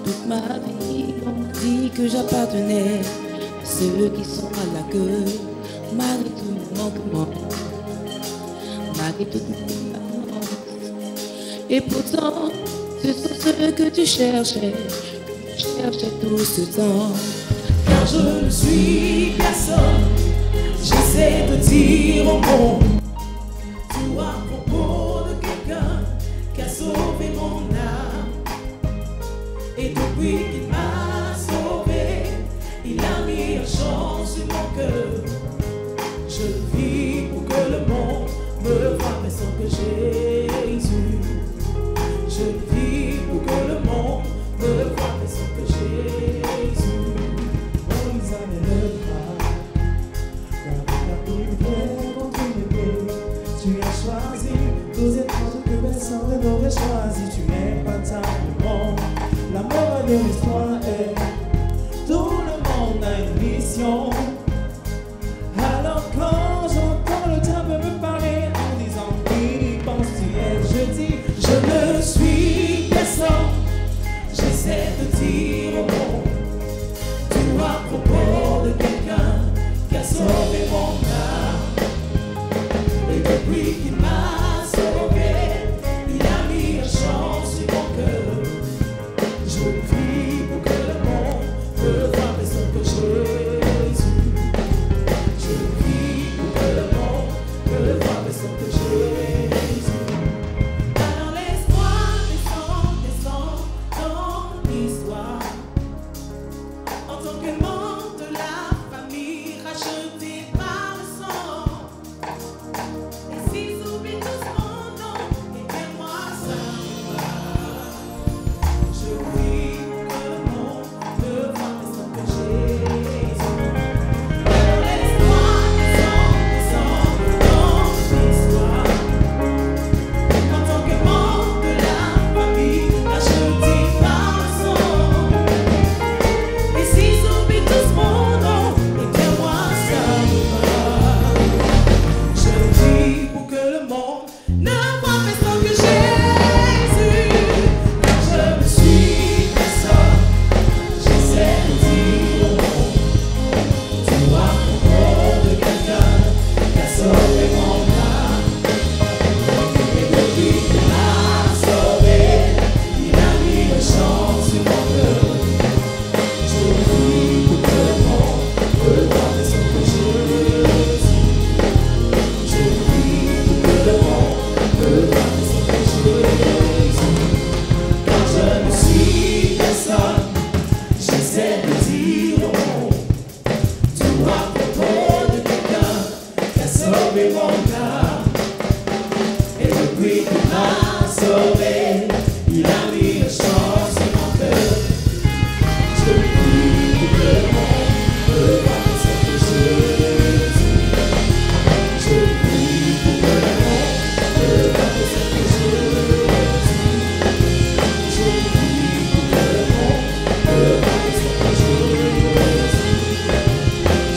Toute ma vie, on m'a dit que j'appartenais à ceux qui sont à la queue, malgré tout mon manquement, malgré toute mon absence. Et pourtant, ce sont ceux que tu cherchais tout ce temps. Car je ne suis personne, j'essaie de dire au monde tout à propos de quelqu'un qui a sauvé mon âme. Et depuis qu'il m'a sauvé, il a mis un chant sur mon cœur. Je vis pour que le monde me voie pensant que Jésus. Je vis pour que le monde me voie pensant que Jésus. Oh, ils avaient le bras, quand la prière contre l'épée. Tu as choisi tous étranges que personne n'aurait choisi. Tu n'es pas tellement. La morale de l'histoire est tout le monde a une mission. Alors quand j'entends le diable me parler en disant qu'il pense tu es, je dis je ne suis personne. J'essaie de dire au monde tout à propos de quelqu'un qui a sauvé mon âme. Et depuis qu'il m'a sauvé, il a mis un chant sur mon cœur. Je vis pour que le monde me voie pensant que Jésus. Je vis pour que le monde me voie pensant que Jésus. Alors laisse-moi descendre dans l'histoire. En tant que membre de la famille racheté par le sang. Et s'ils oublient tous mon nom, et bien moi ça me va. Je vis pour que le monde me voie pensant que Jésus. Alors laisse-moi descendre dans l'histoire. En tant que membre de la famille racheté par le sang. Et s'ils oublient tous mon nom, et bien moi ça me va. Je vis pour que le monde ne voie pensant que Jésus. Car je ne suis personne, j'essaie de dire au monde tout à propos de quelqu'un qui a sauvé mon âme. Et depuis qu'il m'a sauvé, il a mis un chant sur mon cœur. Je vis pour que le monde me voie pensant que Jésus. Je vis pour que le monde me voie pensant que Jésus. Car je ne suis personne, j'essaie de dire au monde tout à propos de quelqu'un qui a sauvé mon âme. Et depuis qu'il m'a sauvé, il a mis un chant sur mon cœur. Je vis pour que le monde me voie pensant que Jésus. Je vis pour que le monde me voie pensant que Jésus. Je vis pour que le monde me voie pensant que Jésus.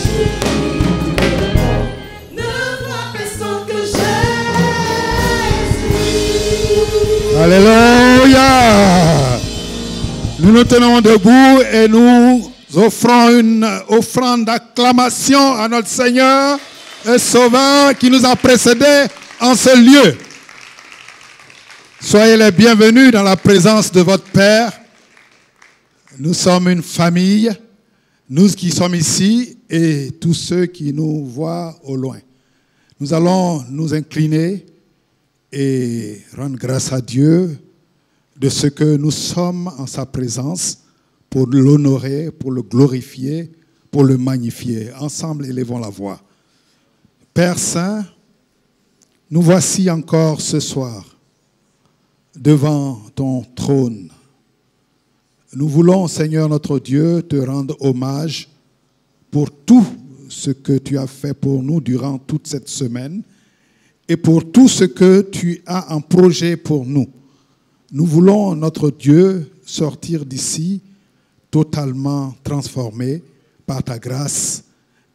Je vis pour que le monde me voie pensant que Jésus. Alléluia. Nous nous tenons debout et nous offrons une offrande d'acclamation à notre Seigneur et Sauveur qui nous a précédés en ce lieu. Soyez les bienvenus dans la présence de votre Père. Nous sommes une famille, nous qui sommes ici et tous ceux qui nous voient au loin. Nous allons nous incliner et rendre grâce à Dieu de ce que nous sommes en sa présence pour l'honorer, pour le glorifier, pour le magnifier. Ensemble, élevons la voix. Père Saint, nous voici encore ce soir devant ton trône. Nous voulons, Seigneur notre Dieu, te rendre hommage pour tout ce que tu as fait pour nous durant toute cette semaine et pour tout ce que tu as en projet pour nous. Nous voulons, notre Dieu, sortir d'ici totalement transformés par ta grâce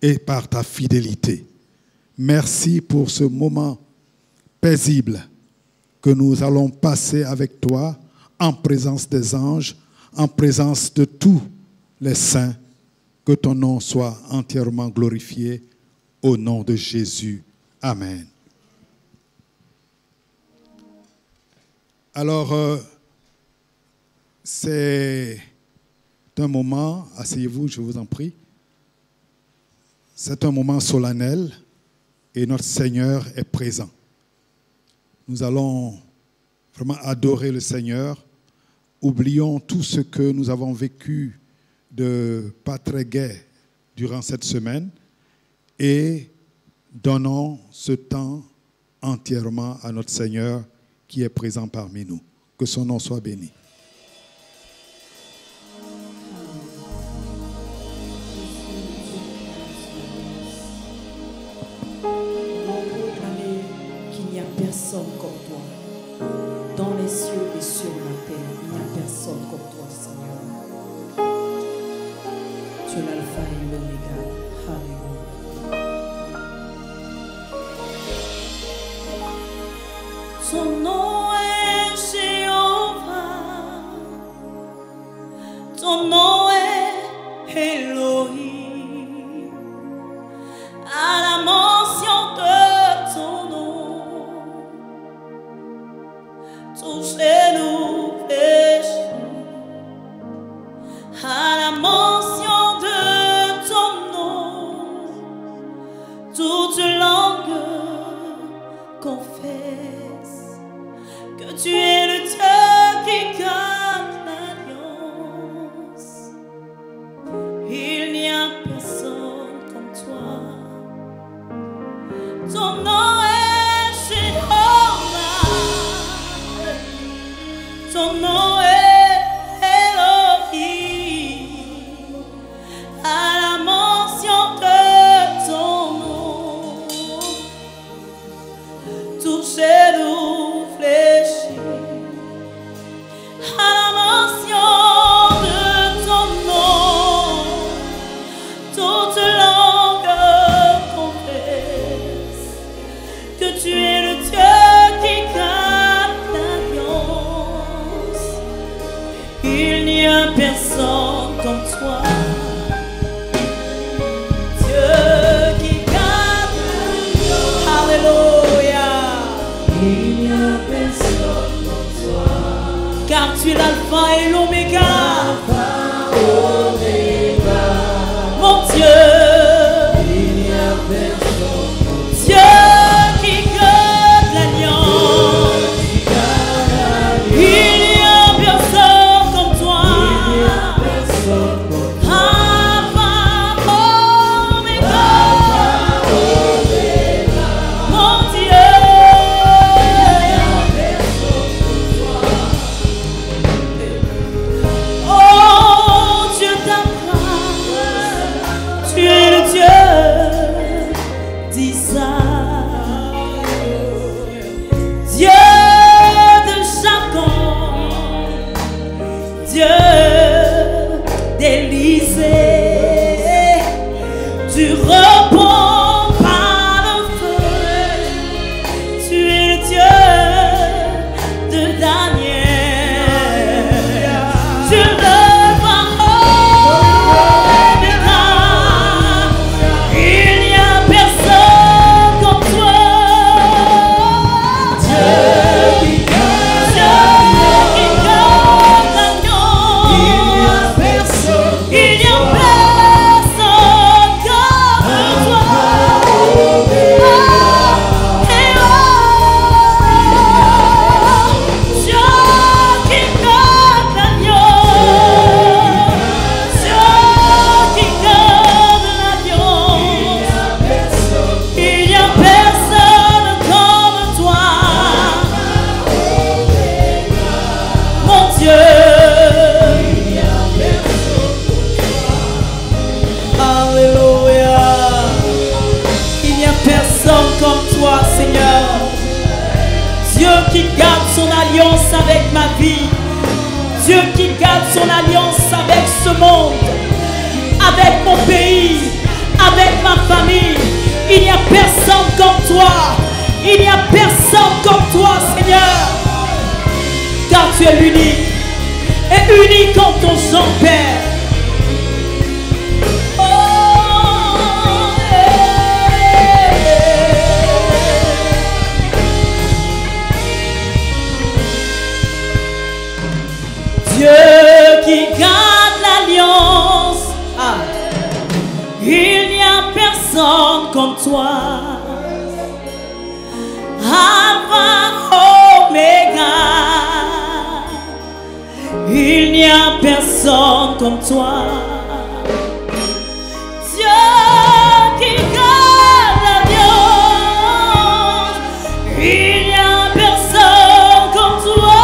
et par ta fidélité. Merci pour ce moment paisible que nous allons passer avec toi en présence des anges, en présence de tous les saints. Que ton nom soit entièrement glorifié au nom de Jésus. Amen. Alors, c'est un moment, asseyez-vous, je vous en prie. C'est un moment solennel et notre Seigneur est présent. Nous allons vraiment adorer le Seigneur. Oublions tout ce que nous avons vécu de pas très gai durant cette semaine et donnons ce temps entièrement à notre Seigneur qui est présent parmi nous. Que son nom soit béni. Personne comme toi, dans les cieux et sur la terre, il n'y a personne comme toi, Seigneur. Tu es l'alpha et l'oméga. Alléluia. Ton nom est Jéhovah, ton nom est Elohim. À la mention de ton nom, touchez-nous, péchés. À la mention de ton nom, toute langue confesse que tu es le Dieu qui garde l'alliance. Il n'y a personne comme toi. Ton nom est Jéhovah. Ton nom est Elohim. À la mention de ton nom, touchez-nous, fléchis. À la mention de ton nom, toute langue confesse que tu es le Dieu qui garde l'alliance. Il n'y a personne comme toi. Dieu qui garde l'alliance. Alléluia. Il n'y a personne comme toi. Car tu es l'alpha et l'oméga. Mon Dieu. Il n'y a personne comme toi. Dieu qui garde l'alliance. Il n'y a personne comme toi. Alpha, Oméga. Mon Dieu. Oh Dieu d'Abraham, tu es le Dieu d'Isaac, Dieu de Jacob, Dieu d'Élisée, tu réponds par le feu, tu es le Dieu de Daniel, tu le Oméga. Il n'y a personne comme toi. Dieu qui garde l'agneau. Il n'y a personne comme toi. Seigneur. Dieu qui garde son alliance avec ma vie. Dieu qui garde son alliance avec ce monde, avec mon pays, avec ma famille. Il n'y a personne tu es l'unique. Et unique en ton sang, Père. Dieu qui garde l'alliance, il n'y a personne comme toi. Alpha, Omega, il n'y a personne comme toi. Dieu qui garde l'alliance, il n'y a personne comme toi.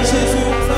Jésus.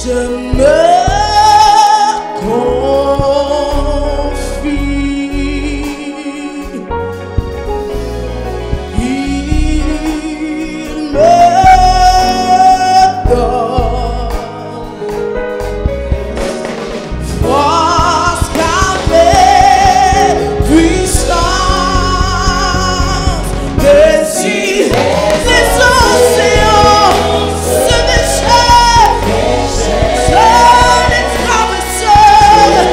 je me confie. Il me donne force, calme, puissance, que si les océans se déchaînent, je les traverserai.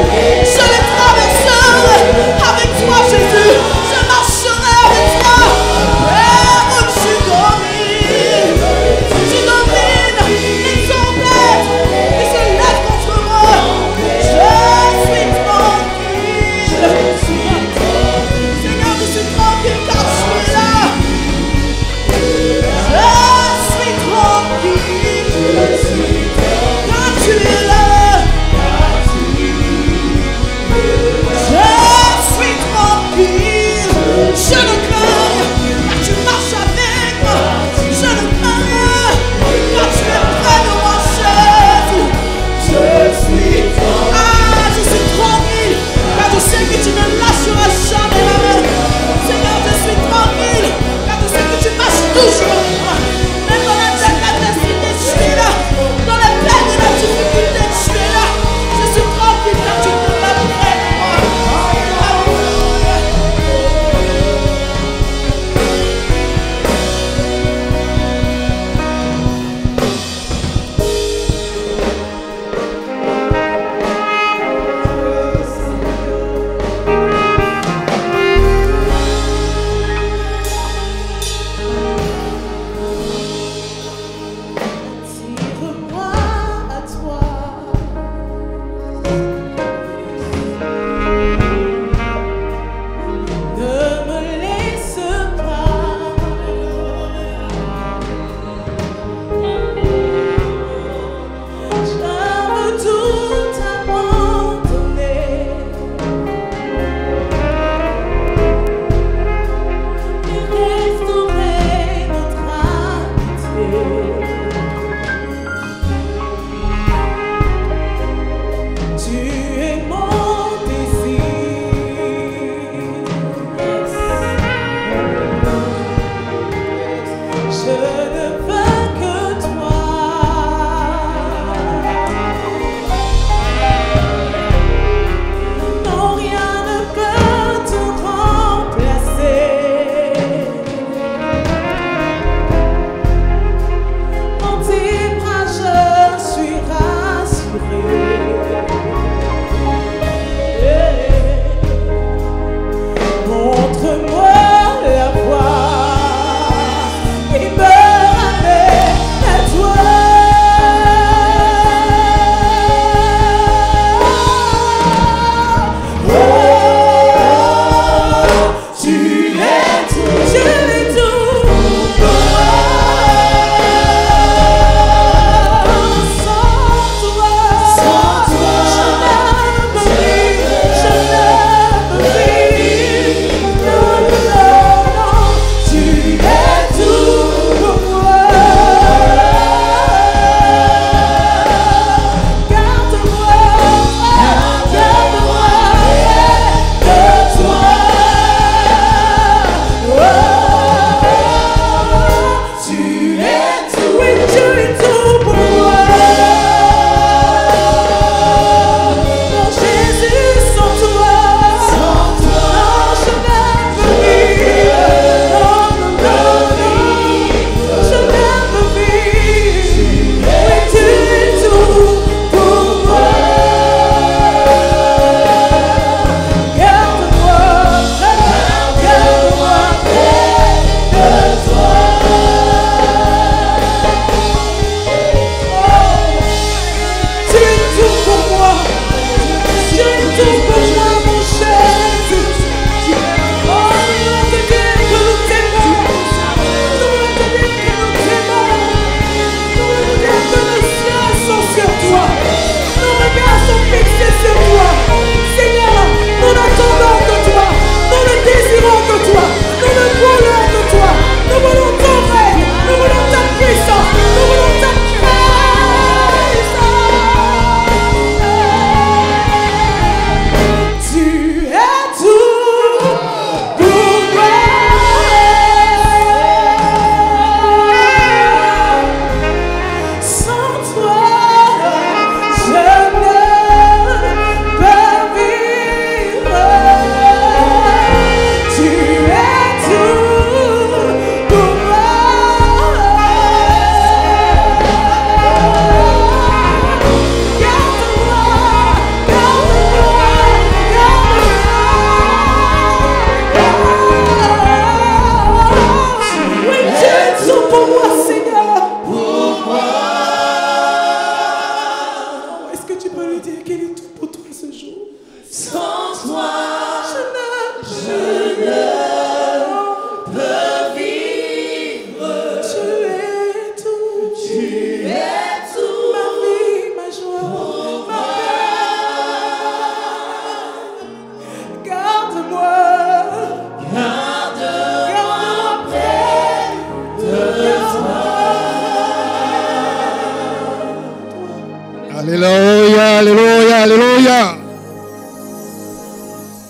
Alléluia, alléluia, alléluia.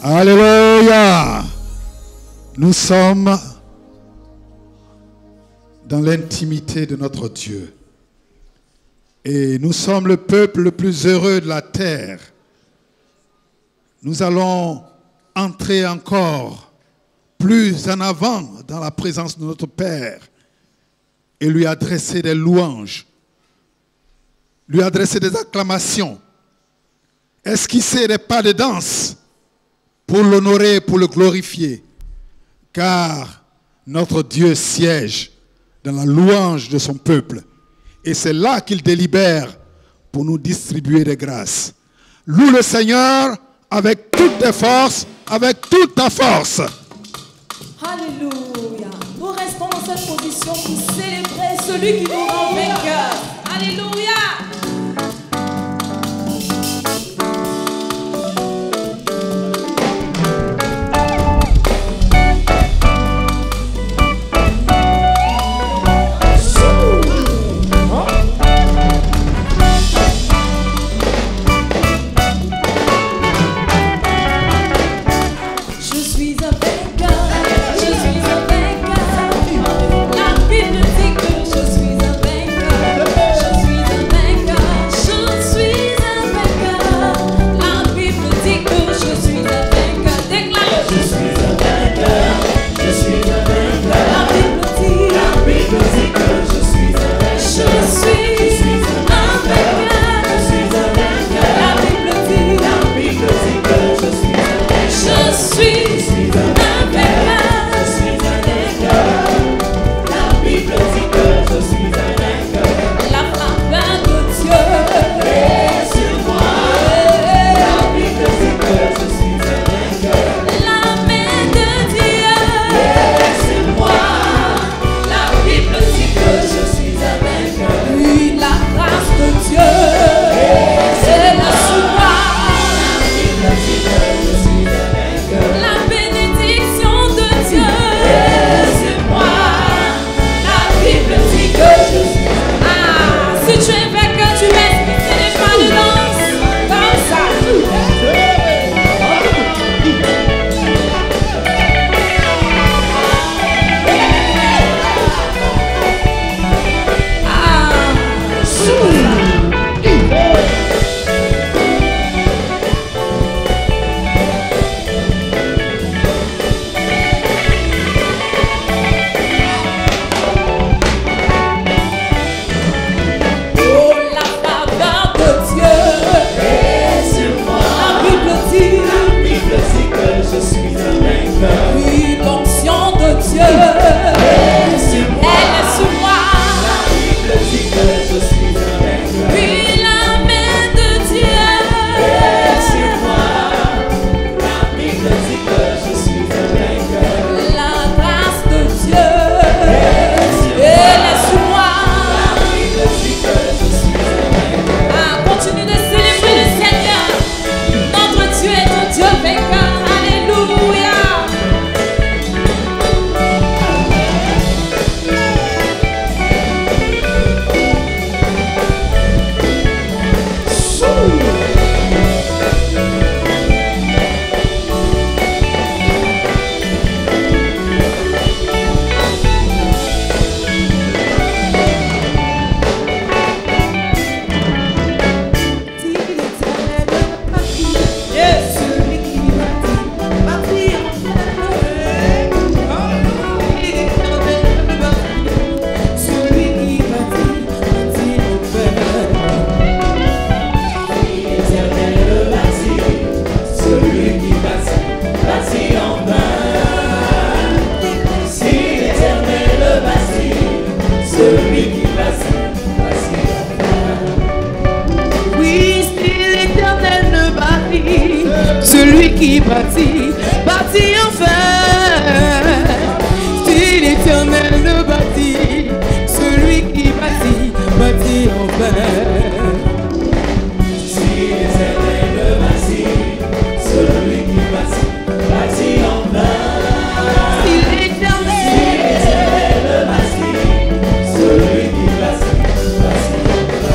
Alléluia. Nous sommes dans l'intimité de notre Dieu. Et nous sommes le peuple le plus heureux de la terre. Nous allons entrer encore plus en avant dans la présence de notre Père et lui adresser des louanges, lui adresser des acclamations, esquisser des pas de danse pour l'honorer, pour le glorifier, car notre Dieu siège dans la louange de son peuple. Et c'est là qu'il délibère pour nous distribuer des grâces. Loue le Seigneur avec toutes tes forces, avec toute ta force. Alléluia. Nous restons dans cette position pour célébrer celui qui nous rend vainqueurs. Alléluia. Celui qui bâtit, bâtit enfin. Si l'Éternel le bâtit, celui qui bâtit, bâtit enfin. Si l'Éternel le bâtit, celui qui bâtit, bâtit enfin. Si l'Éternel le bâtit, celui qui bâtit, bâtit enfin.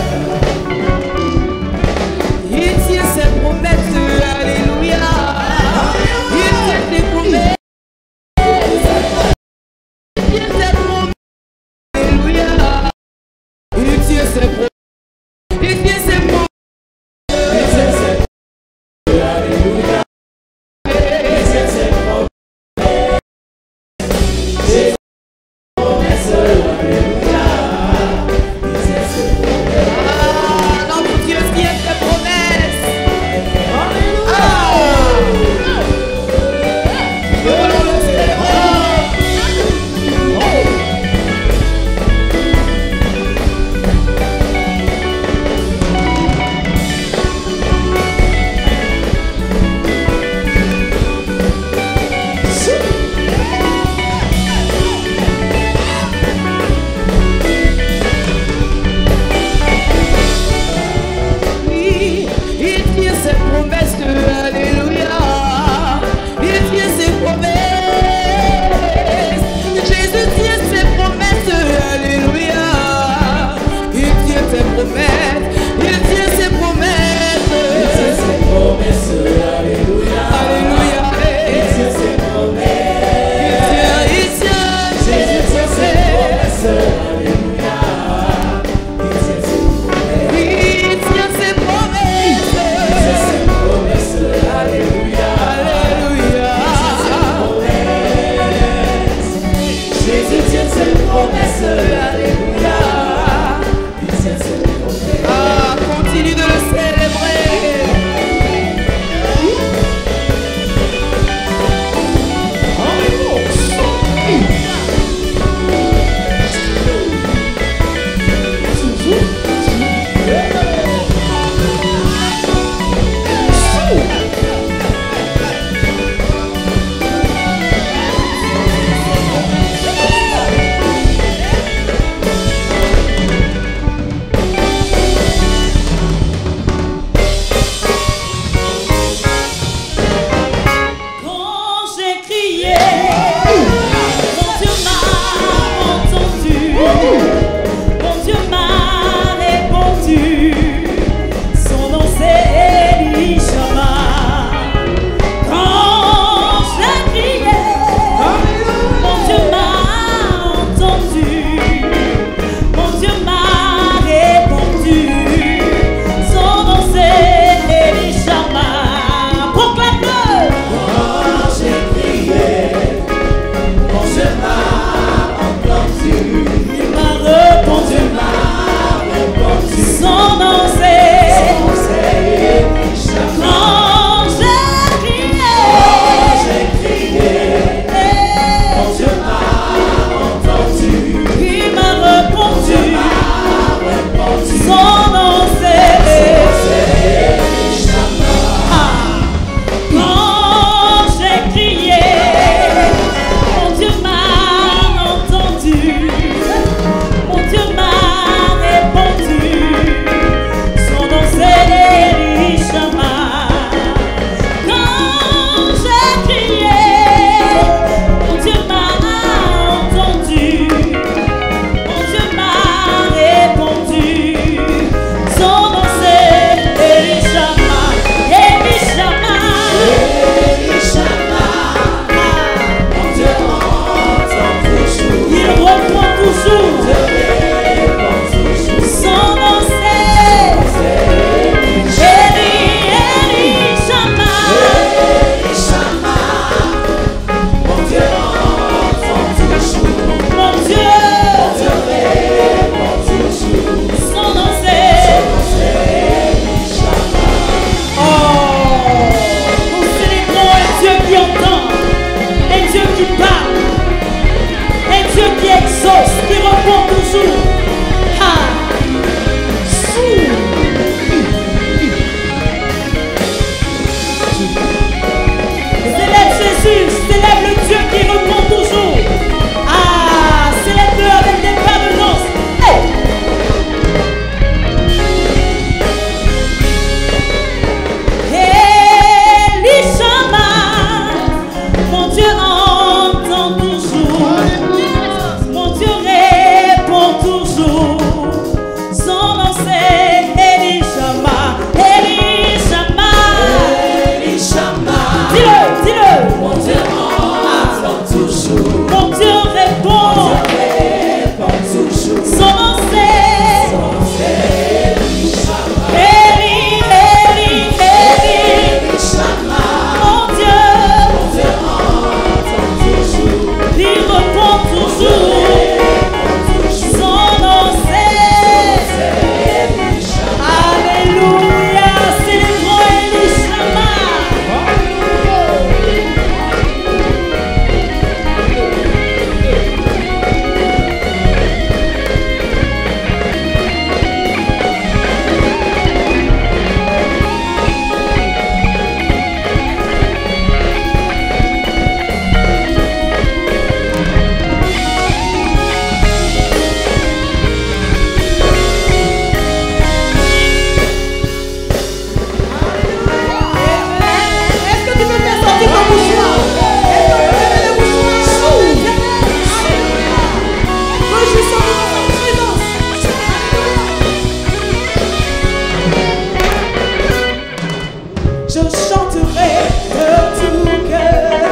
Je chanterai de tout cœur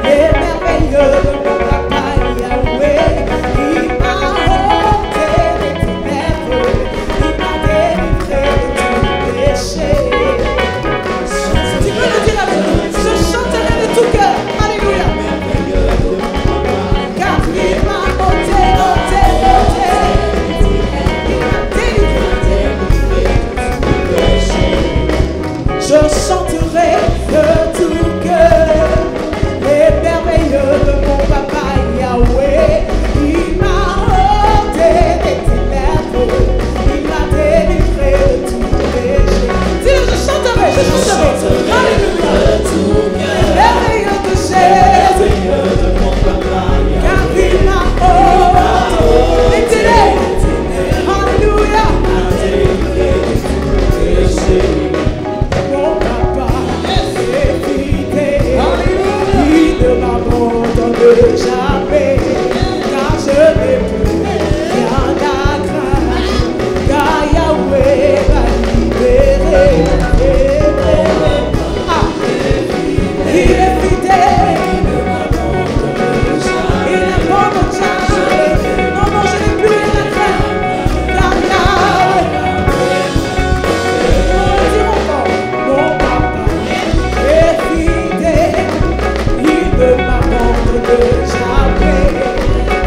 les merveilleux de mon papa Yahweh. Il m'a ôté des ténèbres, il m'a délivré de tout péché. Tu peux le dire avec nous. Je chanterai de tout cœur. Alléluia. Car il m'a ôté, ôté, ôté. Il m'a délivré de tout péché. Je chanterai de tout cœur les merveilleux de mon papa Yahweh. Il m'a ôté des ténèbres, il m'a délivré de tout péché. Dis-le, je chanterai. Alléluia. Merveilleux de Jésus, car il m'a ôté des ténèbres. Alléluia. Mon papa est fidèle, il ne m'abandonne jamais, car je n'ai plus rien à craindre, car Yahweh m'a libéré. Ah, il est fidèle, il ne m'abandonne jamais. Non, non, je n'ai plus rien à craindre, car Yahweh. Mon papa est fidèle, il ne m'abandonne jamais.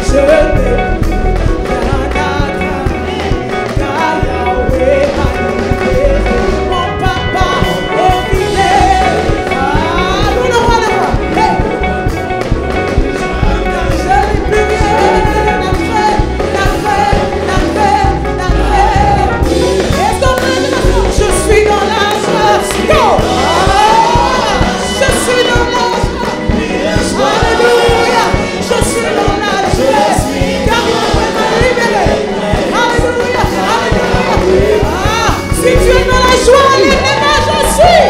Je n'ai plus rien à craindre, car Yahweh m'a libéré. Mon papa est fidèle, nous le roi. Car je n'ai plus rien à craindre. Est-ce qu'on peut dire maintenant? Je suis dans la joie. Go! Je suis dans la joie. Alléluia. Je suis dans la joie. Car Yahweh m'a libéré. Alléluia. Alléluia. Ah, si tu es dans la joie, lève-les-mains, je suis.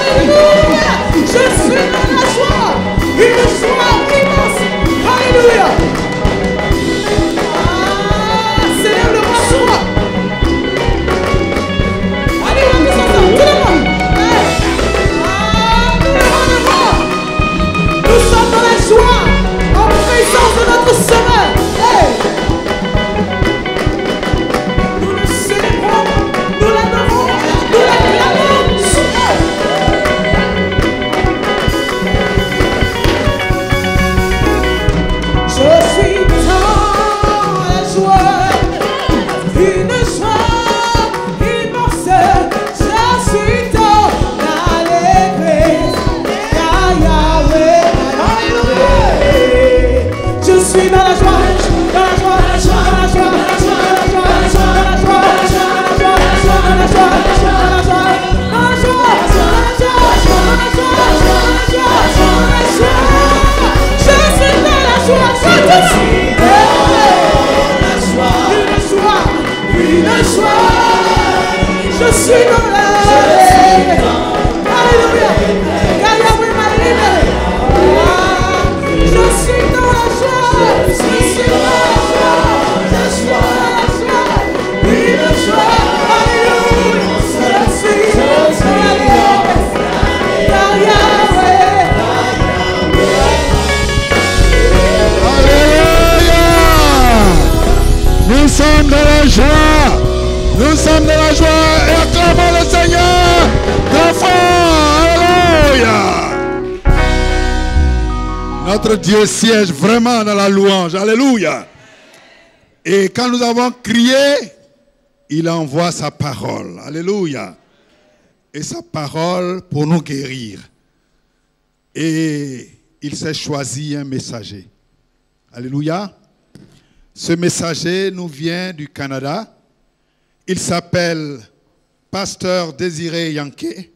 Alléluia. Je suis dans la joie. Une joie immense. Alléluia. Ah, célèbre le roi sur moi. Allez, on descend ça, tout le monde. Hey. Nous sommes dans la joie, en présence de notre Sauveur. Hey. Nous le célébrons, nous l'adorons, nous l'acclamons. Je suis dans la joie, une joie immense. Je suis dans l'allégresse, car Yahweh m'a libéré. Je suis dans la joie, dans la joie, dans la joie, dans la joie, dans la joie, dans la joie, dans la joie, dans la joie, dans la joie, dans la joie, je suis dans la joie, une joie, je suis dans la Alléluia, car Yahweh m'a libéré. Je suis dans la joie, je suis dans la joie, une joie, Alléluia, je suis dans la car Yahweh. Alléluia! Nous sommes dans la joie. Nous sommes dans la joie et acclamons le Seigneur. Enfants, alléluia! Notre Dieu siège vraiment dans la louange. Alléluia! Et quand nous avons crié, il envoie sa parole. Alléluia! Et sa parole pour nous guérir. Et il s'est choisi un messager. Alléluia! Ce messager nous vient du Canada. Il s'appelle Pasteur Désiré Yanké.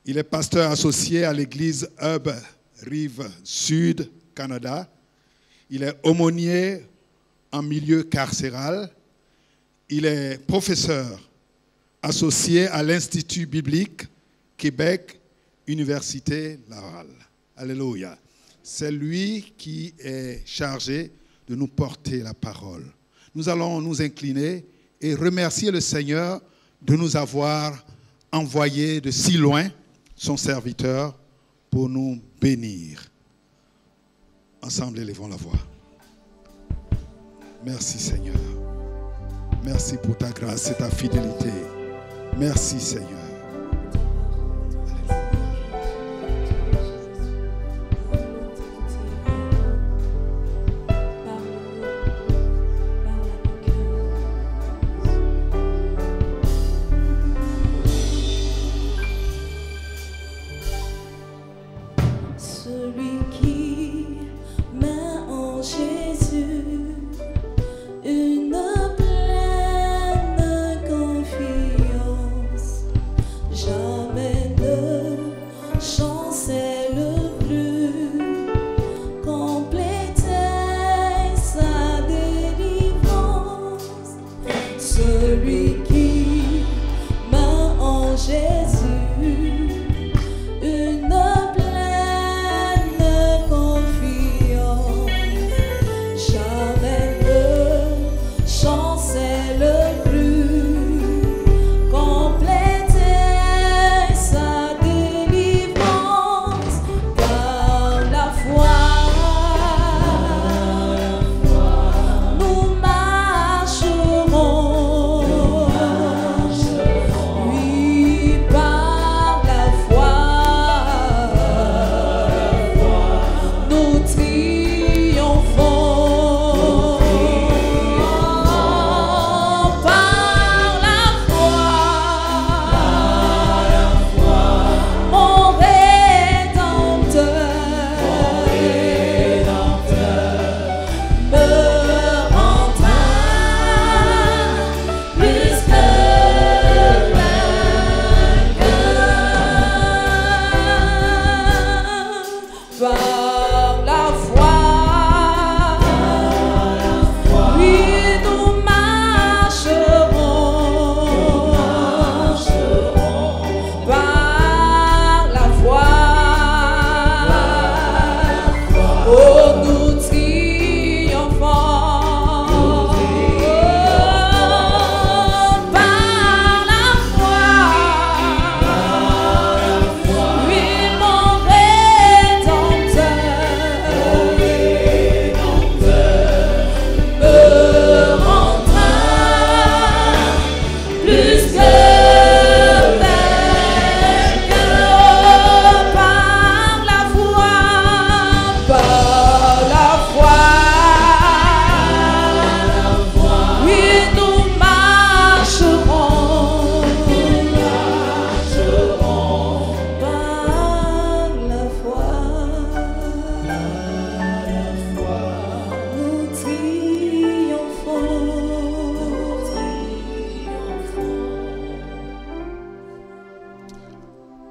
Il est pasteur associé à l'église Hub Rive Sud, Canada. Il est aumônier en milieu carcéral. Il est professeur associé à l'Institut biblique Québec, Université Laval. Alléluia. C'est lui qui est chargé de nous porter la parole. Nous allons nous incliner et remercier le Seigneur de nous avoir envoyé de si loin son serviteur pour nous bénir. Ensemble, élevons la voix. Merci Seigneur. Merci pour ta grâce et ta fidélité. Merci Seigneur. Celui qui met en Jésus une pleine confiance, jamais ne chancelle plus, compléter sa délivrance. Celui qui met en Jésus une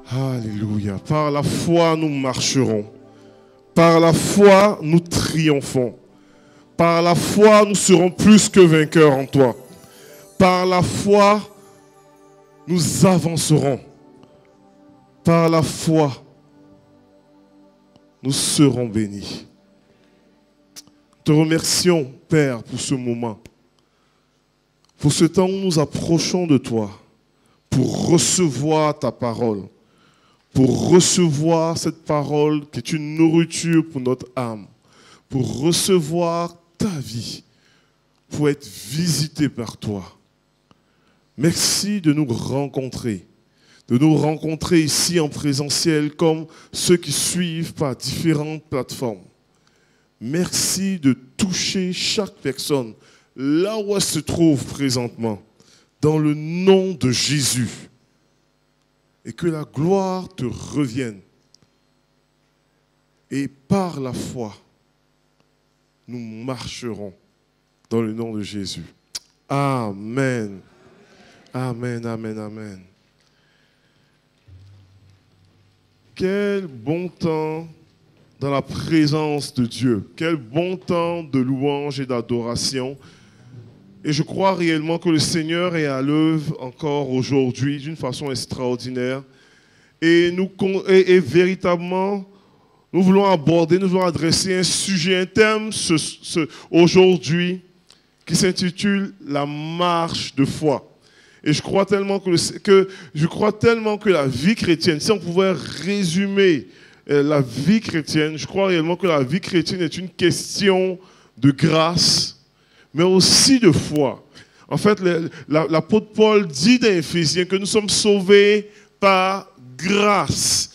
Alléluia. Par la foi, nous marcherons. Par la foi, nous triomphons. Par la foi, nous serons plus que vainqueurs en toi. Par la foi, nous avancerons. Par la foi, nous serons bénis. Te remercions, Père, pour ce moment. Pour ce temps où nous approchons de toi, pour recevoir ta parole, pour recevoir cette parole qui est une nourriture pour notre âme, pour recevoir ta vie, pour être visité par toi. Merci de nous rencontrer ici en présentiel comme ceux qui suivent par différentes plateformes. Merci de toucher chaque personne là où elle se trouve présentement, dans le nom de Jésus. Et que la gloire te revienne. Et par la foi, nous marcherons dans le nom de Jésus. Amen. Amen, amen, amen. Quel bon temps dans la présence de Dieu. Quel bon temps de louange et d'adoration. Et je crois réellement que le Seigneur est à l'œuvre encore aujourd'hui d'une façon extraordinaire. Et véritablement, nous voulons aborder, nous voulons adresser un sujet, un thème aujourd'hui qui s'intitule « La marche de foi ». Et je crois tellement que la vie chrétienne, si on pouvait résumer la vie chrétienne, je crois réellement que la vie chrétienne est une question de grâce, mais aussi de foi. En fait, l'apôtre Paul dit dans Éphésiens que nous sommes sauvés par grâce.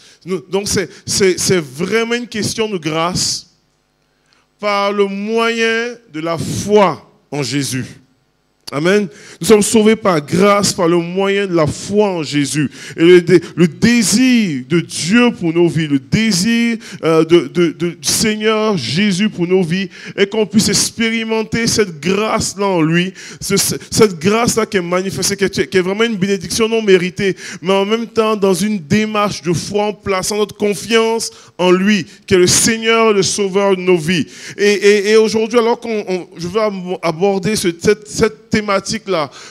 Donc c'est vraiment une question de grâce par le moyen de la foi en Jésus. Amen. Nous sommes sauvés par grâce, par le moyen de la foi en Jésus. Et le désir de Dieu pour nos vies, le désir du Seigneur Jésus pour nos vies, est qu'on puisse expérimenter cette grâce-là en lui, cette grâce-là qui est manifestée, qui est vraiment une bénédiction non méritée, mais en même temps dans une démarche de foi en plaçant notre confiance en lui, qui est le Seigneur et le Sauveur de nos vies. Et aujourd'hui, alors je veux aborder cette thématique-là,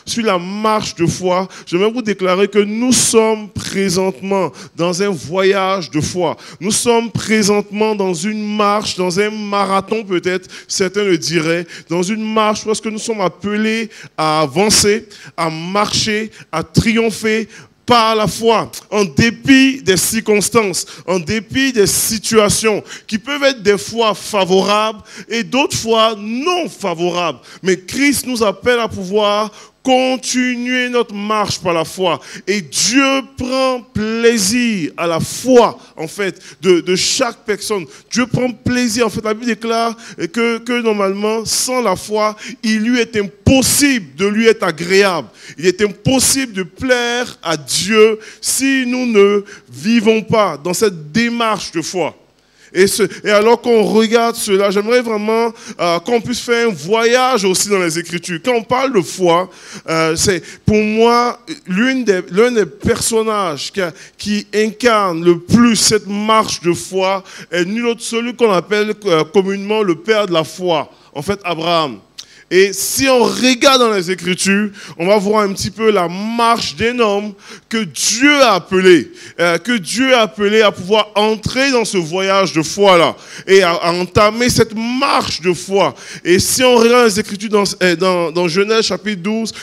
sur la marche de foi, j'aimerais vous déclarer que nous sommes présentement dans un voyage de foi. Nous sommes présentement dans une marche, dans un marathon peut-être, certains le diraient, dans une marche parce que nous sommes appelés à avancer, à marcher, à triompher par la foi, en dépit des circonstances, en dépit des situations qui peuvent être des fois favorables et d'autres fois non favorables. Mais Christ nous appelle à pouvoir continuer notre marche par la foi. Et Dieu prend plaisir à la foi, en fait, de chaque personne. Dieu prend plaisir. En fait, la Bible déclare que normalement, sans la foi, il lui est impossible de lui être agréable. Il est impossible de plaire à Dieu si nous ne vivons pas dans cette démarche de foi. Et alors qu'on regarde cela, j'aimerais vraiment qu'on puisse faire un voyage aussi dans les Écritures. Quand on parle de foi, c'est pour moi l'un des personnages qui incarne le plus cette marche de foi est nul autre celui qu'on appelle communément le père de la foi, en fait Abraham. Et si on regarde dans les Écritures, on va voir un petit peu la marche d'un homme que Dieu a appelé à pouvoir entrer dans ce voyage de foi-là et à entamer cette marche de foi. Et si on regarde les Écritures dans Genèse chapitre 12,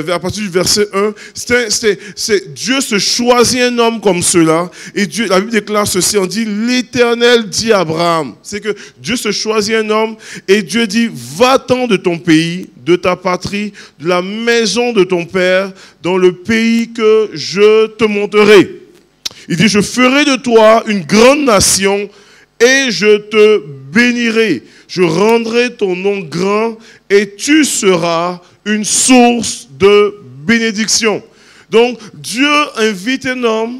à partir du verset 1, Dieu se choisit un homme comme cela. Et la Bible déclare ceci, on dit, l'Éternel dit à Abraham. C'est que Dieu se choisit un homme et Dieu dit, va-t'en de ton pays, de ta patrie, de la maison de ton père, dans le pays que je te montrerai. Il dit, je ferai de toi une grande nation et je te bénirai. Je rendrai ton nom grand et tu seras une source de bénédiction. Donc, Dieu invite un homme,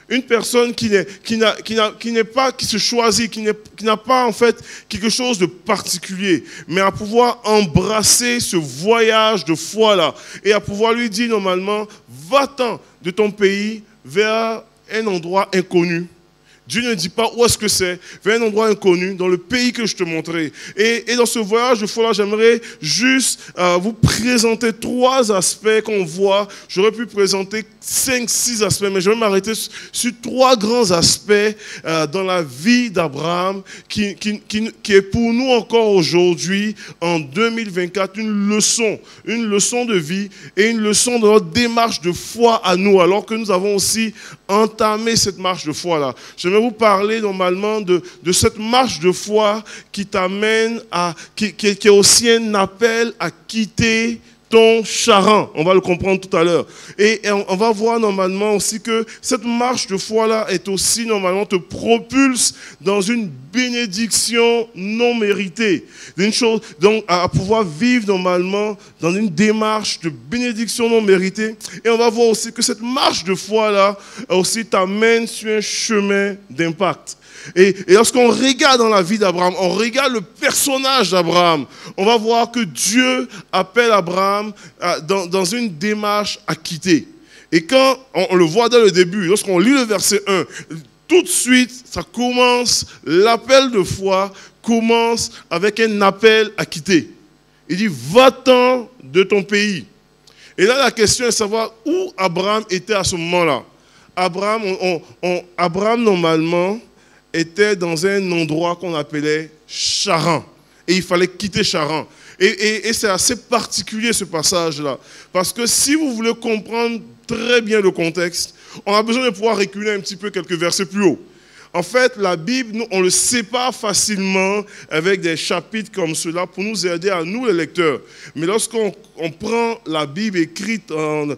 une personne qui se choisit, qui n'a pas en fait quelque chose de particulier, mais à pouvoir embrasser ce voyage de foi-là et à pouvoir lui dire normalement, va-t'en de ton pays vers un endroit inconnu. Dieu ne dit pas où est-ce que c'est, vers un endroit inconnu, dans le pays que je te montrerai. Et dans ce voyage de foi-là, j'aimerais juste vous présenter 3 aspects qu'on voit. J'aurais pu présenter 5, 6 aspects, mais je vais m'arrêter sur 3 grands aspects dans la vie d'Abraham qui est pour nous encore aujourd'hui, en 2024, une leçon de vie et une leçon de notre démarche de foi à nous, alors que nous avons aussi entamé cette marche de foi-là. J'aimerais vous parler normalement de cette marche de foi qui t'amène qui est aussi un appel à quitter ton charran. On va le comprendre tout à l'heure. Et on va voir normalement aussi que cette marche de foi-là est aussi normalement te propulse dans une bénédiction non méritée. Une chose, donc, à pouvoir vivre normalement dans une démarche de bénédiction non méritée. Et on va voir aussi que cette marche de foi-là aussi t'amène sur un chemin d'impact. Et lorsqu'on regarde dans la vie d'Abraham, on regarde le personnage d'Abraham, on va voir que Dieu appelle Abraham dans une démarche à quitter. Et quand on le voit dès le début, lorsqu'on lit le verset 1, tout de suite, ça commence, l'appel de foi commence avec un appel à quitter. Il dit, va-t'en de ton pays. Et là, la question est de savoir où Abraham était à ce moment-là. Abraham, normalement, était dans un endroit qu'on appelait Charan. Et il fallait quitter Charan. Et c'est assez particulier ce passage-là. Parce que si vous voulez comprendre très bien le contexte, on a besoin de pouvoir reculer un petit peu quelques versets plus haut. En fait, la Bible, nous, on le sépare facilement avec des chapitres comme cela pour nous aider à nous, les lecteurs. Mais lorsqu'on prend la Bible écrite en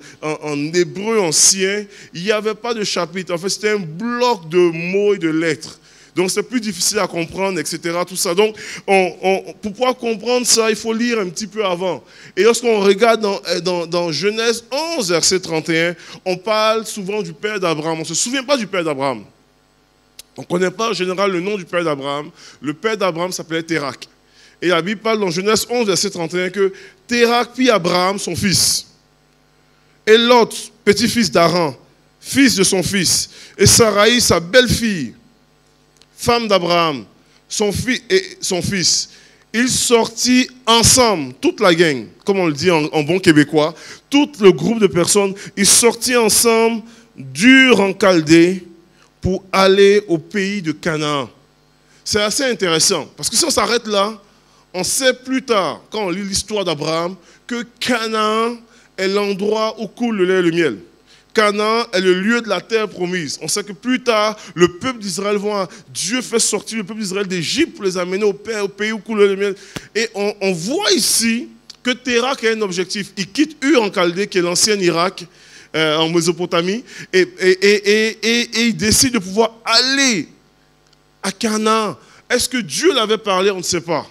hébreu ancien, il n'y avait pas de chapitre. En fait, c'était un bloc de mots et de lettres. Donc, c'est plus difficile à comprendre, etc. Tout ça. Donc, pour pouvoir comprendre ça, il faut lire un petit peu avant. Et lorsqu'on regarde dans Genèse 11, verset 31, on parle souvent du père d'Abraham. On ne se souvient pas du père d'Abraham. On ne connaît pas en général le nom du père d'Abraham. Le père d'Abraham s'appelait Térak. Et la Bible parle dans Genèse 11, verset 31, que Térak puis Abraham, son fils. Et Lot, petit-fils d'Aran, fils de son fils. Et Saraï, sa belle-fille, femme d'Abraham, son fils. Ils sortirent ensemble, toute la gang, comme on le dit en bon québécois, tout le groupe de personnes, ils sortirent ensemble d'Ur en Chaldée, pour aller au pays de Canaan. C'est assez intéressant, parce que si on s'arrête là, on sait plus tard, quand on lit l'histoire d'Abraham, que Canaan est l'endroit où coule le lait et le miel. Canaan est le lieu de la terre promise. On sait que plus tard, le peuple d'Israël Dieu fait sortir le peuple d'Israël d'Égypte pour les amener au pays où coule le lait et le miel. Et on voit ici que Térak a un objectif. Il quitte Ur en Chaldée, qui est l'ancien Irak, en Mésopotamie, et il décide de pouvoir aller à Canaan. Est-ce que Dieu l'avait parlé? On ne sait pas.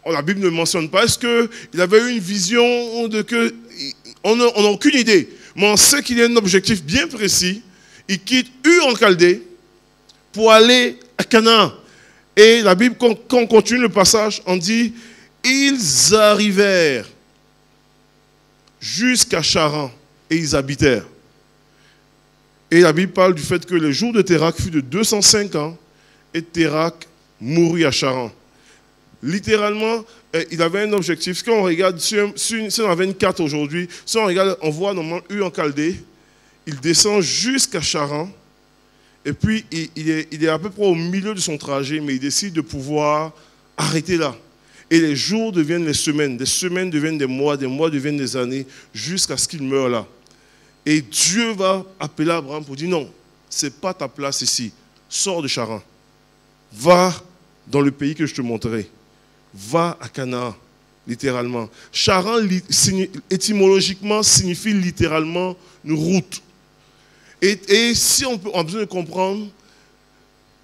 La Bible ne mentionne pas. Est-ce qu'il avait eu une vision on n'a aucune idée. Mais on sait qu'il y a un objectif bien précis. Il quitte Ur en Chaldée pour aller à Canaan. Et la Bible, quand on continue le passage, on dit « Ils arrivèrent jusqu'à Charan. » Et ils habitèrent. Et la Bible parle du fait que le jour de Térak fut de 205 ans et Térak mourut à Charan. Littéralement, il avait un objectif. Quand on regarde, si on avait une carte aujourd'hui, si on regarde, on voit normalement Ur en Chaldée, il descend jusqu'à Charan, et puis il est à peu près au milieu de son trajet, mais il décide de pouvoir arrêter là. Et les jours deviennent des semaines deviennent des mois deviennent des années, jusqu'à ce qu'il meure là. Et Dieu va appeler Abraham pour dire non, ce n'est pas ta place ici. Sors de Charan. Va dans le pays que je te montrerai. Va à Canaan, littéralement. Charan, étymologiquement, signifie littéralement une route. Et si on a besoin de comprendre,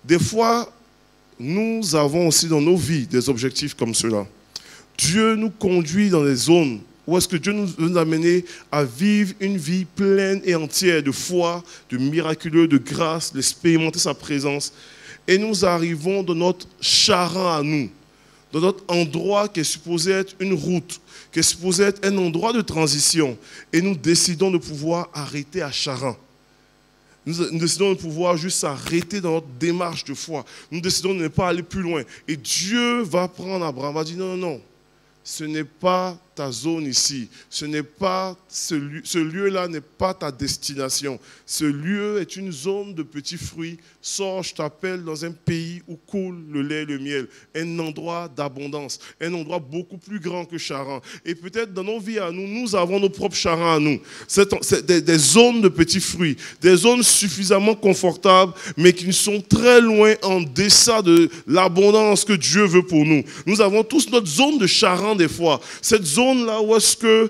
des fois, nous avons aussi dans nos vies des objectifs comme cela. Dieu nous conduit dans des zones où est-ce que Dieu nous veut nous amener à vivre une vie pleine et entière de foi, de miraculeux, de grâce, d'expérimenter sa présence. Et nous arrivons dans notre Charan à nous, dans notre endroit qui est supposé être une route, qui est supposé être un endroit de transition. Et nous décidons de pouvoir arrêter à Charan. Nous décidons de pouvoir juste s'arrêter dans notre démarche de foi. Nous décidons de ne pas aller plus loin. Et Dieu va prendre Abraham, va dire non, non, non. Ce n'est pas ta zone ici. Ce n'est pas ce lieu-là n'est pas ta destination. Ce lieu est une zone de petits fruits. Sors, je t'appelle dans un pays où coule le lait et le miel. Un endroit d'abondance. Un endroit beaucoup plus grand que Charan. Et peut-être dans nos vies à nous, nous avons nos propres Charans à nous. C'est des zones de petits fruits. Des zones suffisamment confortables, mais qui sont très loin en deçà de l'abondance que Dieu veut pour nous. Nous avons tous notre zone de Charan des fois. Cette zone-là où est-ce que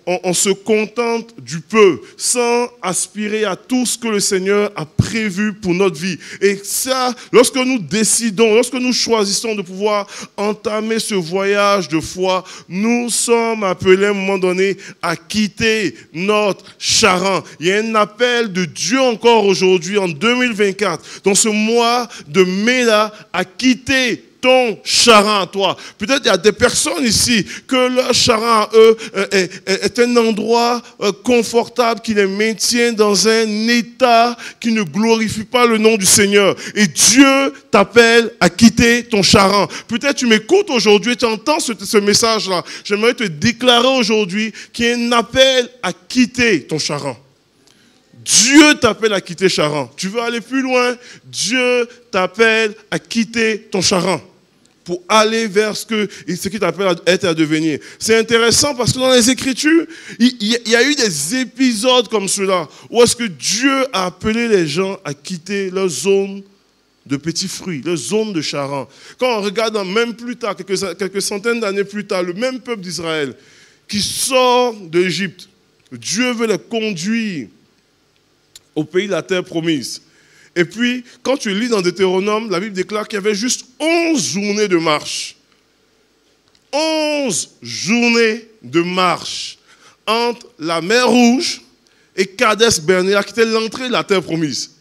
on se contente du peu, sans aspirer à tout ce que le Seigneur a prévu pour notre vie. Et ça, lorsque nous décidons, lorsque nous choisissons de pouvoir entamer ce voyage de foi, nous sommes appelés à un moment donné à quitter notre Charan. Il y a un appel de Dieu encore aujourd'hui, en 2024, dans ce mois de mai-là, à quitter ton Charan à toi. Peut-être il y a des personnes ici que leur Charan à eux est un endroit confortable qui les maintient dans un état qui ne glorifie pas le nom du Seigneur. Et Dieu t'appelle à quitter ton Charan. Peut-être tu m'écoutes aujourd'hui et tu entends ce message-là. J'aimerais te déclarer aujourd'hui qu'il y a un appel à quitter ton Charan. Dieu t'appelle à quitter Charan. Tu veux aller plus loin? Dieu t'appelle à quitter ton Charan. pour aller vers ce qui t'appelle à être et à devenir. C'est intéressant parce que dans les Écritures, il y a eu des épisodes comme cela où est-ce que Dieu a appelé les gens à quitter leur zone de petits fruits, leur zone de Charan. Quand on regarde même plus tard, quelques centaines d'années plus tard, le même peuple d'Israël qui sort d'Égypte, Dieu veut les conduire au pays de la terre promise. Et puis, quand tu lis dans Deutéronome, la Bible déclare qu'il y avait juste 11 journées de marche. 11 journées de marche entre la mer Rouge et Kadesh Barnéa, qui était l'entrée de la terre promise.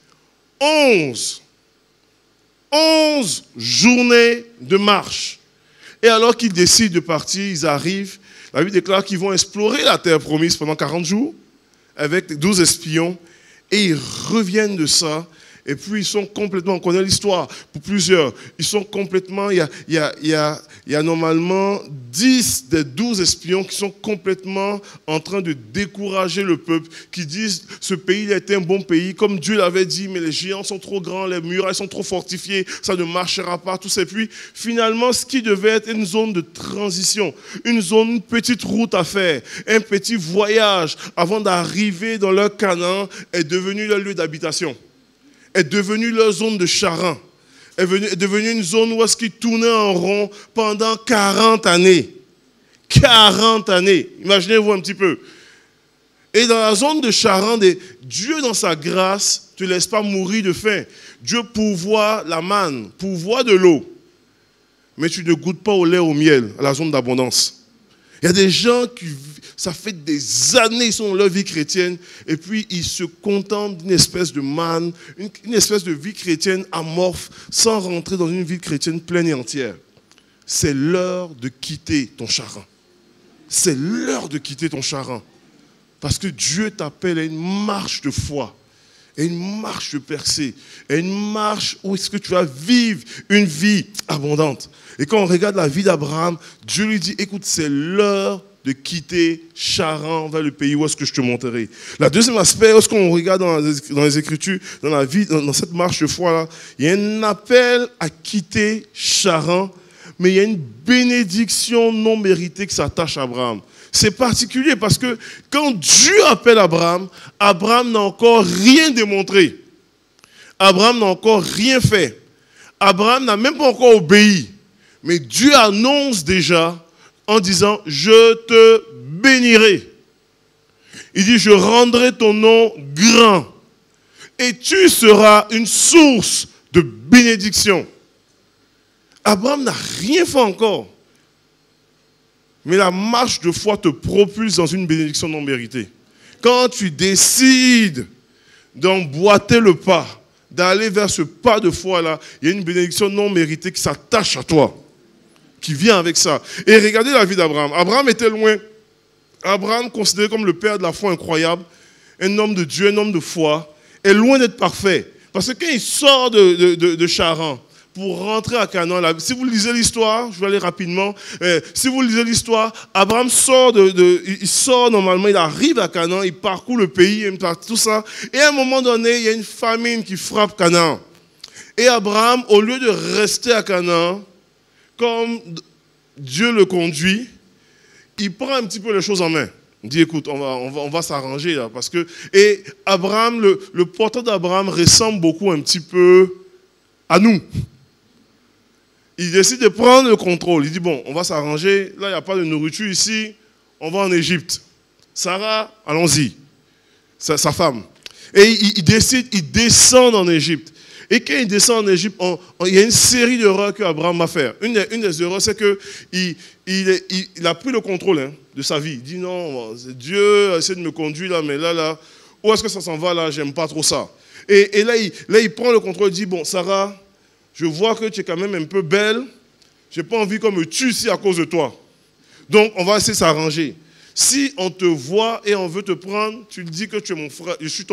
11 journées de marche. Et alors qu'ils décident de partir, ils arrivent. La Bible déclare qu'ils vont explorer la terre promise pendant 40 jours avec 12 espions. Et ils reviennent de ça. Et puis ils sont complètement, on connaît l'histoire pour plusieurs, ils sont complètement, il y a normalement 10 des 12 espions qui sont complètement en train de décourager le peuple, qui disent ce pays est un bon pays, comme Dieu l'avait dit, mais les géants sont trop grands, les murailles sont trop fortifiées, ça ne marchera pas, tout ça. Et puis finalement, ce qui devait être une zone de transition, une petite route à faire, un petit voyage avant d'arriver dans leur Canaan est devenu leur lieu d'habitation. Est devenue leur zone de Charan, est devenue une zone où est-ce qu'ils tournaient en rond pendant 40 années. 40 années, imaginez-vous un petit peu. Et dans la zone de Charan, Dieu dans sa grâce ne te laisse pas mourir de faim. Dieu pourvoit la manne, pourvoit de l'eau. Mais tu ne goûtes pas au lait, au miel, à la zone d'abondance. Il y a des gens qui, ça fait des années, ils sont dans leur vie chrétienne, et puis ils se contentent d'une espèce de manne, une espèce de vie chrétienne amorphe, sans rentrer dans une vie chrétienne pleine et entière. C'est l'heure de quitter ton Charan. C'est l'heure de quitter ton Charan. Parce que Dieu t'appelle à une marche de foi, à une marche de percée, à une marche où est-ce que tu vas vivre une vie abondante. Et quand on regarde la vie d'Abraham, Dieu lui dit, écoute, c'est l'heure de quitter Charan vers le pays où est-ce que je te montrerai. Le deuxième aspect, lorsqu'on regarde dans les Écritures, dans la vie, dans cette marche de foi-là, il y a un appel à quitter Charan, mais il y a une bénédiction non méritée qui s'attache à Abraham. C'est particulier parce que quand Dieu appelle Abraham, Abraham n'a encore rien démontré. Abraham n'a encore rien fait. Abraham n'a même pas encore obéi. Mais Dieu annonce déjà en disant, je te bénirai. Il dit, je rendrai ton nom grand. Et tu seras une source de bénédiction. Abraham n'a rien fait encore. Mais la marche de foi te propulse dans une bénédiction non méritée. Quand tu décides d'emboîter le pas, d'aller vers ce pas de foi-là, il y a une bénédiction non méritée qui s'attache à toi, qui vient avec ça. Et regardez la vie d'Abraham. Abraham était loin. Abraham, considéré comme le père de la foi incroyable, un homme de Dieu, un homme de foi, est loin d'être parfait. Parce que quand il sort de Charan, pour rentrer à Canaan, là, si vous lisez l'histoire, je vais aller rapidement, si vous lisez l'histoire, Abraham sort il sort normalement, il arrive à Canaan, il parcourt le pays, tout ça, et à un moment donné, il y a une famine qui frappe Canaan. Et Abraham, au lieu de rester à Canaan, comme Dieu le conduit, il prend un petit peu les choses en main. Il dit, écoute, on va s'arranger là, parce que... Et Abraham, le portrait d'Abraham ressemble beaucoup un petit peu à nous. Il décide de prendre le contrôle. Il dit, bon, on va s'arranger. Là, il n'y a pas de nourriture ici. On va en Égypte. Sarah, allons-y. Sa femme. Et il descend en Égypte. Et quand il descend en Égypte, il y a une série d'erreurs qu'Abraham va faire. Une des erreurs, c'est qu'il a pris le contrôle de sa vie. Il dit, non, Dieu essaie de me conduire là, mais là, où est-ce que ça s'en va là? J'aime pas trop ça. Et là, il prend le contrôle. Il dit, bon, Sarah, je vois que tu es quand même un peu belle. Je n'ai pas envie qu'on me tue ici à cause de toi. Donc, on va essayer de s'arranger. Si on te voit et on veut te prendre, tu dis que tu es mon frère, je suis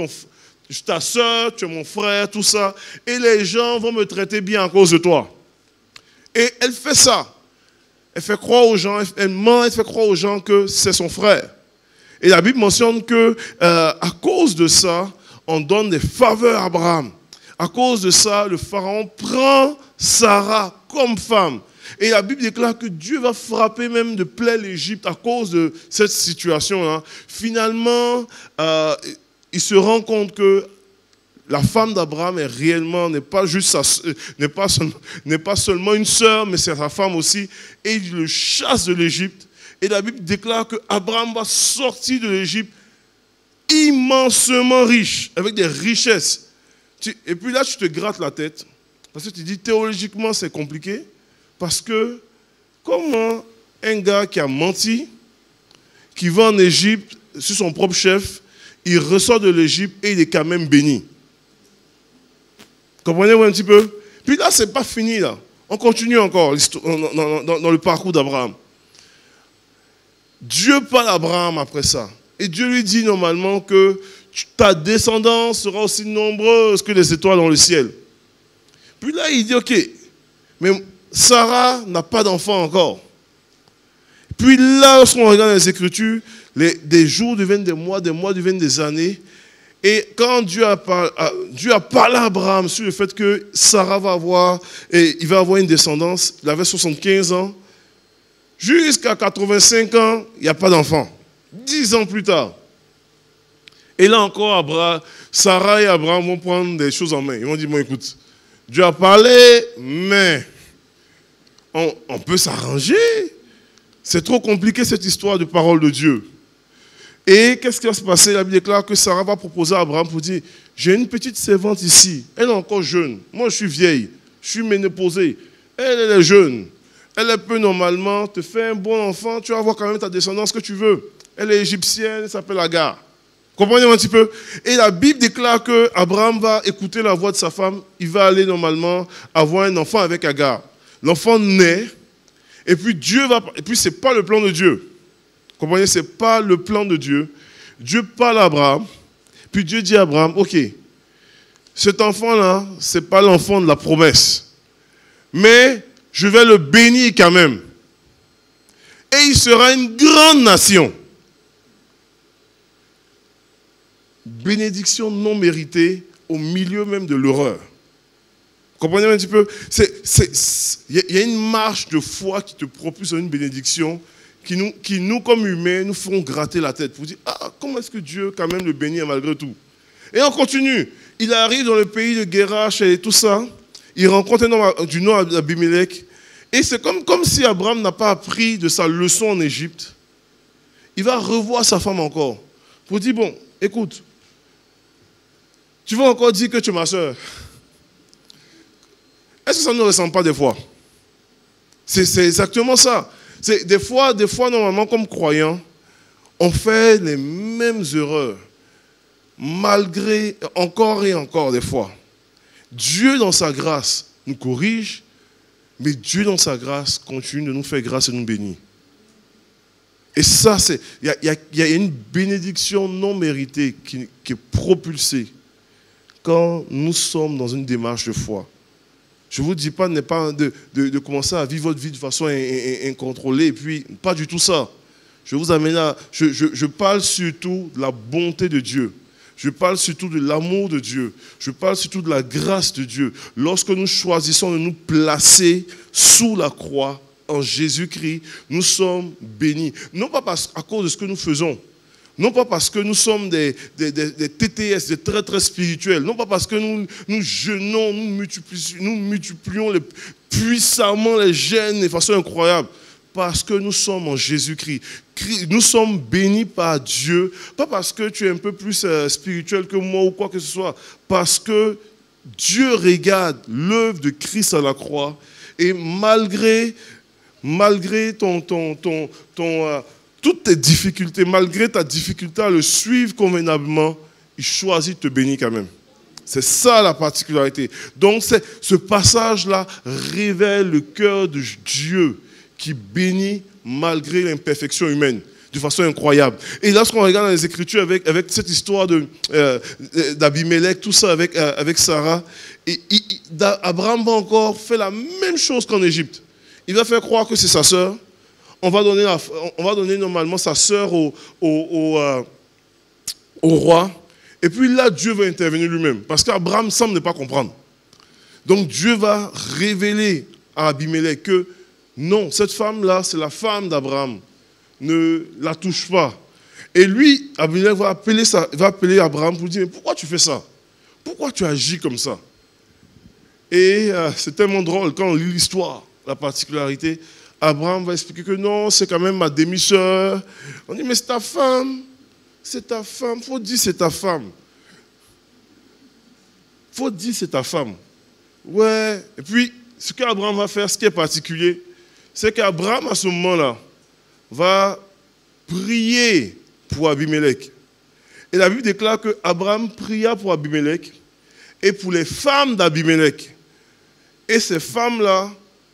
ta soeur, tu es mon frère, tout ça. Et les gens vont me traiter bien à cause de toi. Et elle fait ça. Elle fait croire aux gens, elle ment, elle fait croire aux gens que c'est son frère. Et la Bible mentionne que à cause de ça, on donne des faveurs à Abraham. À cause de ça, le pharaon prend Sarah comme femme. Et la Bible déclare que Dieu va frapper même de plaie l'Égypte à cause de cette situation-là. Finalement, il se rend compte que la femme d'Abraham est réellement, n'est pas seulement une sœur, mais c'est sa femme aussi. Et il le chasse de l'Égypte. Et la Bible déclare que Abraham va sortir de l'Égypte immensement riche, avec des richesses. Et puis là, tu te grattes la tête, parce que tu dis, théologiquement, c'est compliqué, parce que comment un gars qui a menti, qui va en Égypte, sur son propre chef, il ressort de l'Égypte et il est quand même béni. Comprenez-vous un petit peu? Puis là, ce n'est pas fini, là. On continue encore dans le parcours d'Abraham. Dieu parle à Abraham après ça. Et Dieu lui dit normalement que ta descendance sera aussi nombreuse que les étoiles dans le ciel. Puis là, il dit, ok, mais Sarah n'a pas d'enfant encore. Puis là, lorsqu'on regarde les Écritures, des jours deviennent des mois deviennent des années. Et quand Dieu a parlé à Abraham sur le fait que Sarah va avoir une descendance, il avait 75 ans, jusqu'à 85 ans, il n'y a pas d'enfant. 10 ans plus tard. Et là encore, Sarah et Abraham vont prendre des choses en main. Ils vont dire, bon écoute, Dieu a parlé, mais on peut s'arranger. C'est trop compliqué cette histoire de parole de Dieu. Et qu'est-ce qui va se passer? La Bible déclare que Sarah va proposer à Abraham pour dire, j'ai une petite servante ici, elle est encore jeune. Moi je suis vieille, je suis ménopausée. Elle est jeune. Elle peut normalement te faire un bon enfant, tu vas avoir quand même ta descendance que tu veux. Elle est égyptienne, elle s'appelle Agar. Comprenez un petit peu? Et la Bible déclare qu'Abraham va écouter la voix de sa femme, il va aller normalement avoir un enfant avec Agar. L'enfant naît, et puis ce n'est pas le plan de Dieu. Comprenez? Ce n'est pas le plan de Dieu. Dieu parle à Abraham, puis Dieu dit à Abraham, ok, cet enfant-là, ce n'est pas l'enfant de la promesse, mais je vais le bénir quand même. Et il sera une grande nation. Bénédiction non méritée au milieu même de l'horreur. Comprenez un petit peu? Il y a une marche de foi qui te propulse à une bénédiction qui nous, comme humains, nous font gratter la tête pour dire, ah, comment est-ce que Dieu quand même le bénit malgré tout? Et on continue. Il arrive dans le pays de Guérach et tout ça. Il rencontre un homme du nom d'Abimelech. Et c'est comme si Abraham n'a pas appris de sa leçon en Égypte. Il va revoir sa femme encore. Pour dire, bon, écoute, tu vas encore dire que tu es ma soeur. Est-ce que ça ne nous ressemble pas des fois? C'est exactement ça. Des fois, normalement, comme croyants, on fait les mêmes erreurs. Malgré, encore et encore des fois. Dieu, dans sa grâce, nous corrige, mais Dieu, dans sa grâce, continue de nous faire grâce et nous bénir. Et ça, il y a une bénédiction non méritée qui est propulsée quand nous sommes dans une démarche de foi. Je ne vous dis pas, de commencer à vivre votre vie de façon incontrôlée, et puis pas du tout ça. Je vous amène à... Je parle surtout de la bonté de Dieu. Je parle surtout de l'amour de Dieu. Je parle surtout de la grâce de Dieu. Lorsque nous choisissons de nous placer sous la croix, en Jésus-Christ, nous sommes bénis. Non pas à cause de ce que nous faisons. Non pas parce que nous sommes des TTS, des très très spirituels. Non pas parce que nous jeûnons, nous multiplions puissamment les jeûnes de façon incroyable. Parce que nous sommes en Jésus-Christ. Nous sommes bénis par Dieu. Pas parce que tu es un peu plus spirituel que moi ou quoi que ce soit. Parce que Dieu regarde l'œuvre de Christ à la croix. Et malgré toutes tes difficultés, malgré ta difficulté à le suivre convenablement, il choisit de te bénir quand même. C'est ça la particularité. Donc ce passage-là révèle le cœur de Dieu qui bénit malgré l'imperfection humaine, de façon incroyable. Et lorsqu'on regarde dans les Écritures avec cette histoire d'Abimelech, tout ça avec Sarah, Abraham va encore faire la même chose qu'en Égypte. Il va faire croire que c'est sa sœur. On va donner normalement sa sœur au roi. Et puis là, Dieu va intervenir lui-même. Parce qu'Abraham semble ne pas comprendre. Donc Dieu va révéler à Abimelech que non, cette femme-là, c'est la femme d'Abraham. Ne la touche pas. Et lui, Abimelech va appeler Abraham pour lui dire, mais pourquoi tu fais ça? Pourquoi tu agis comme ça? Et c'est tellement drôle quand on lit l'histoire, la particularité. Abraham va expliquer que non, c'est quand même ma demi-sœur. On dit, mais c'est ta femme. C'est ta femme. Il faut dire c'est ta femme. Il faut dire c'est ta femme. Ouais. Et puis, ce qu'Abraham va faire, ce qui est particulier, c'est qu'Abraham, à ce moment-là, va prier pour Abimelech. Et la Bible déclare qu'Abraham pria pour Abimelech et pour les femmes d'Abimelech. Et ces femmes-là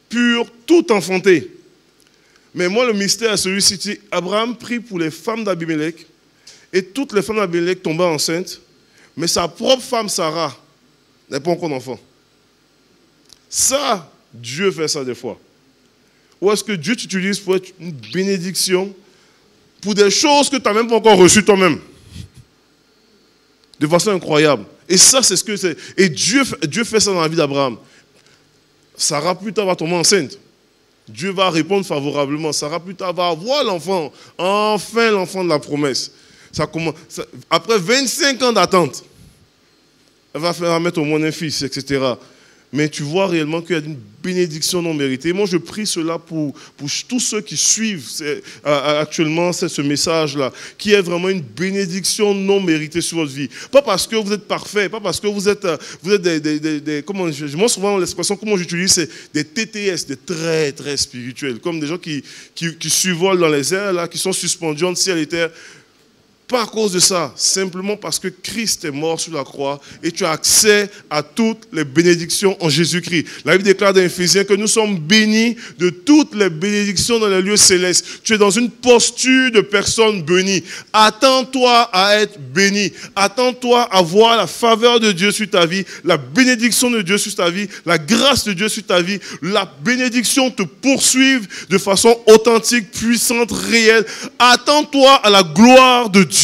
purent tout enfanter. Mais moi, le mystère est celui-ci. Abraham prie pour les femmes d'Abimelech et toutes les femmes d'Abimelech tombaient enceintes, mais sa propre femme, Sarah, n'est pas encore d'enfant. Ça, Dieu fait ça des fois. Ou est-ce que Dieu t'utilise pour être une bénédiction pour des choses que tu n'as même pas encore reçues toi-même? De façon incroyable. Et ça, c'est ce que c'est. Et Dieu fait ça dans la vie d'Abraham. Sarah, plus tard, va tomber enceinte. Dieu va répondre favorablement. Sarah, plus tard, va avoir l'enfant. Enfin, l'enfant de la promesse. Après 25 ans d'attente, elle va mettre au monde un fils, etc. Mais tu vois réellement qu'il y a une bénédiction non méritée. Moi, je prie cela pour tous ceux qui suivent actuellement ce message-là, qui est vraiment une bénédiction non méritée sur votre vie. Pas parce que vous êtes parfait, pas parce que vous êtes moi, souvent, l'expression, comment j'utilise, c'est des TTS, des très, très spirituels, comme des gens qui survolent dans les airs, là, qui sont suspendus entre ciel et terre. Pas à cause de ça, simplement parce que Christ est mort sur la croix et tu as accès à toutes les bénédictions en Jésus-Christ. La Bible déclare dans Éphésiens que nous sommes bénis de toutes les bénédictions dans les lieux célestes. Tu es dans une posture de personne bénie. Attends-toi à être béni. Attends-toi à voir la faveur de Dieu sur ta vie, la bénédiction de Dieu sur ta vie, la grâce de Dieu sur ta vie, la bénédiction te poursuive de façon authentique, puissante, réelle. Attends-toi à la gloire de Dieu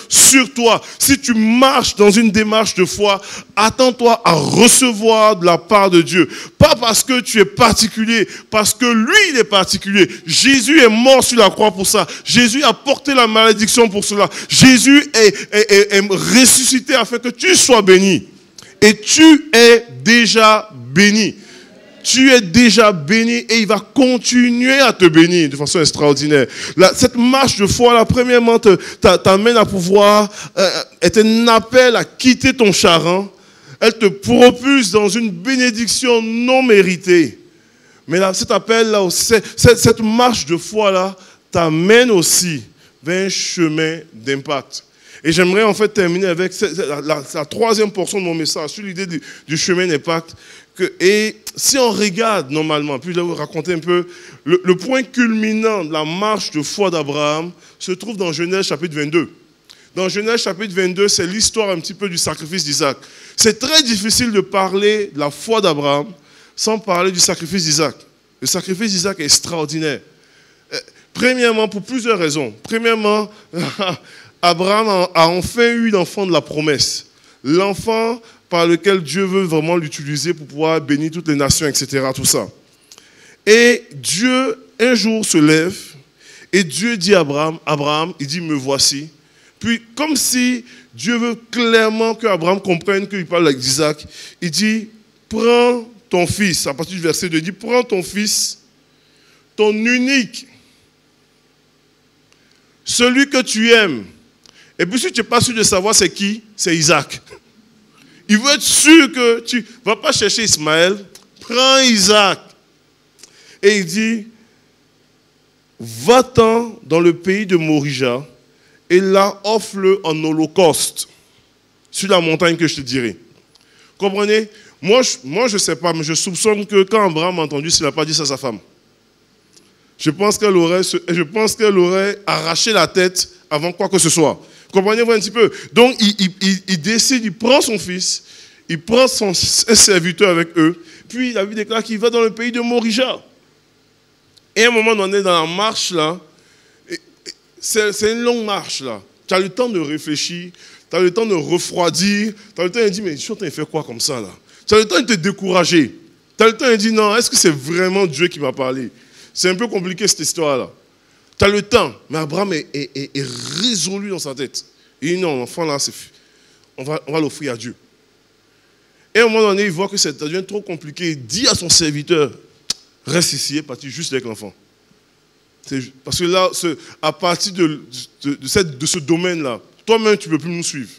sur toi. Si tu marches dans une démarche de foi, attends-toi à recevoir de la part de Dieu. Pas parce que tu es particulier, parce que lui, il est particulier. Jésus est mort sur la croix pour ça. Jésus a porté la malédiction pour cela. Jésus est ressuscité afin que tu sois béni. Et tu es déjà béni. Tu es déjà béni et il va continuer à te bénir de façon extraordinaire. Cette marche de foi, là, premièrement, t'amène à pouvoir, est un appel à quitter ton charran. Elle te propulse dans une bénédiction non méritée. Mais là, cet appel-là, cette marche de foi-là, t'amène aussi vers un chemin d'impact. Et j'aimerais en fait terminer avec la troisième portion de mon message sur l'idée du chemin d'impact. Et si on regarde normalement, puis je vais vous raconter un peu, le point culminant de la marche de foi d'Abraham se trouve dans Genèse chapitre 22. Dans Genèse chapitre 22, c'est l'histoire un petit peu du sacrifice d'Isaac. C'est très difficile de parler de la foi d'Abraham sans parler du sacrifice d'Isaac. Le sacrifice d'Isaac est extraordinaire. Premièrement, pour plusieurs raisons. Premièrement, Abraham a enfin eu l'enfant de la promesse. L'enfant par lequel Dieu veut vraiment l'utiliser pour pouvoir bénir toutes les nations, etc. Tout ça. Et Dieu, un jour, se lève et Dieu dit à Abraham, il dit, me voici. Puis, comme si Dieu veut clairement qu'Abraham comprenne qu'il parle d'Isaac, il dit, prends ton fils. À partir du verset 2, il dit, prends ton fils, ton unique, celui que tu aimes. Et puis, si tu n'es pas sûr de savoir c'est qui, c'est Isaac. Il veut être sûr que tu ne vas pas chercher Ismaël, prends Isaac. Et il dit, va-t'en dans le pays de Morija et là, offre-le en holocauste sur la montagne que je te dirai. Comprenez? Moi, je ne sais pas, mais je soupçonne que quand Abraham a entendu, il n'a pas dit ça à sa femme. Je pense qu'elle aurait arraché la tête avant quoi que ce soit. Comprenez-vous un petit peu? Donc, il décide, il prend son fils, il prend un serviteur avec eux, puis la Bible déclare qu'il va dans le pays de Morija. Et à un moment donné, dans la marche, là, c'est une longue marche, là. Tu as le temps de réfléchir, tu as le temps de refroidir, tu as le temps de dire, mais je suis en train de faire quoi comme ça, là? Tu as le temps de te décourager. Tu as le temps de dire, non, est-ce que c'est vraiment Dieu qui m'a parlé? C'est un peu compliqué cette histoire-là. Tu as le temps, mais Abraham est résolu dans sa tête. Il dit non, l'enfant là, on va l'offrir à Dieu. Et à un moment donné, il voit que ça devient trop compliqué. Il dit à son serviteur, reste ici et parti juste avec l'enfant. Parce que là, à partir de ce domaine-là, toi-même, tu ne peux plus nous suivre.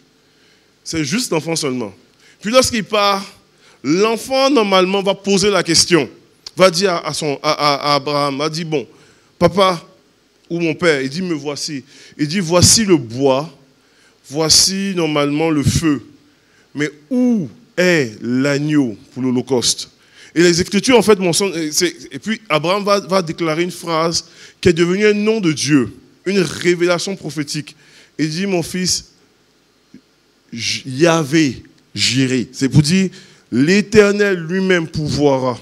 C'est juste l'enfant seulement. Puis lorsqu'il part, l'enfant, normalement, va poser la question. Va dire à Abraham, va dire, bon, papa ou mon père, il dit, me voici. Il dit, voici le bois, voici normalement le feu. Mais où est l'agneau pour l'Holocauste? Et les Écritures, en fait, mentionnent, et puis Abraham va déclarer une phrase qui est devenue un nom de Dieu, une révélation prophétique. Il dit, mon fils, Yahvé, j'irai. C'est pour dire, l'Éternel lui-même pourvoira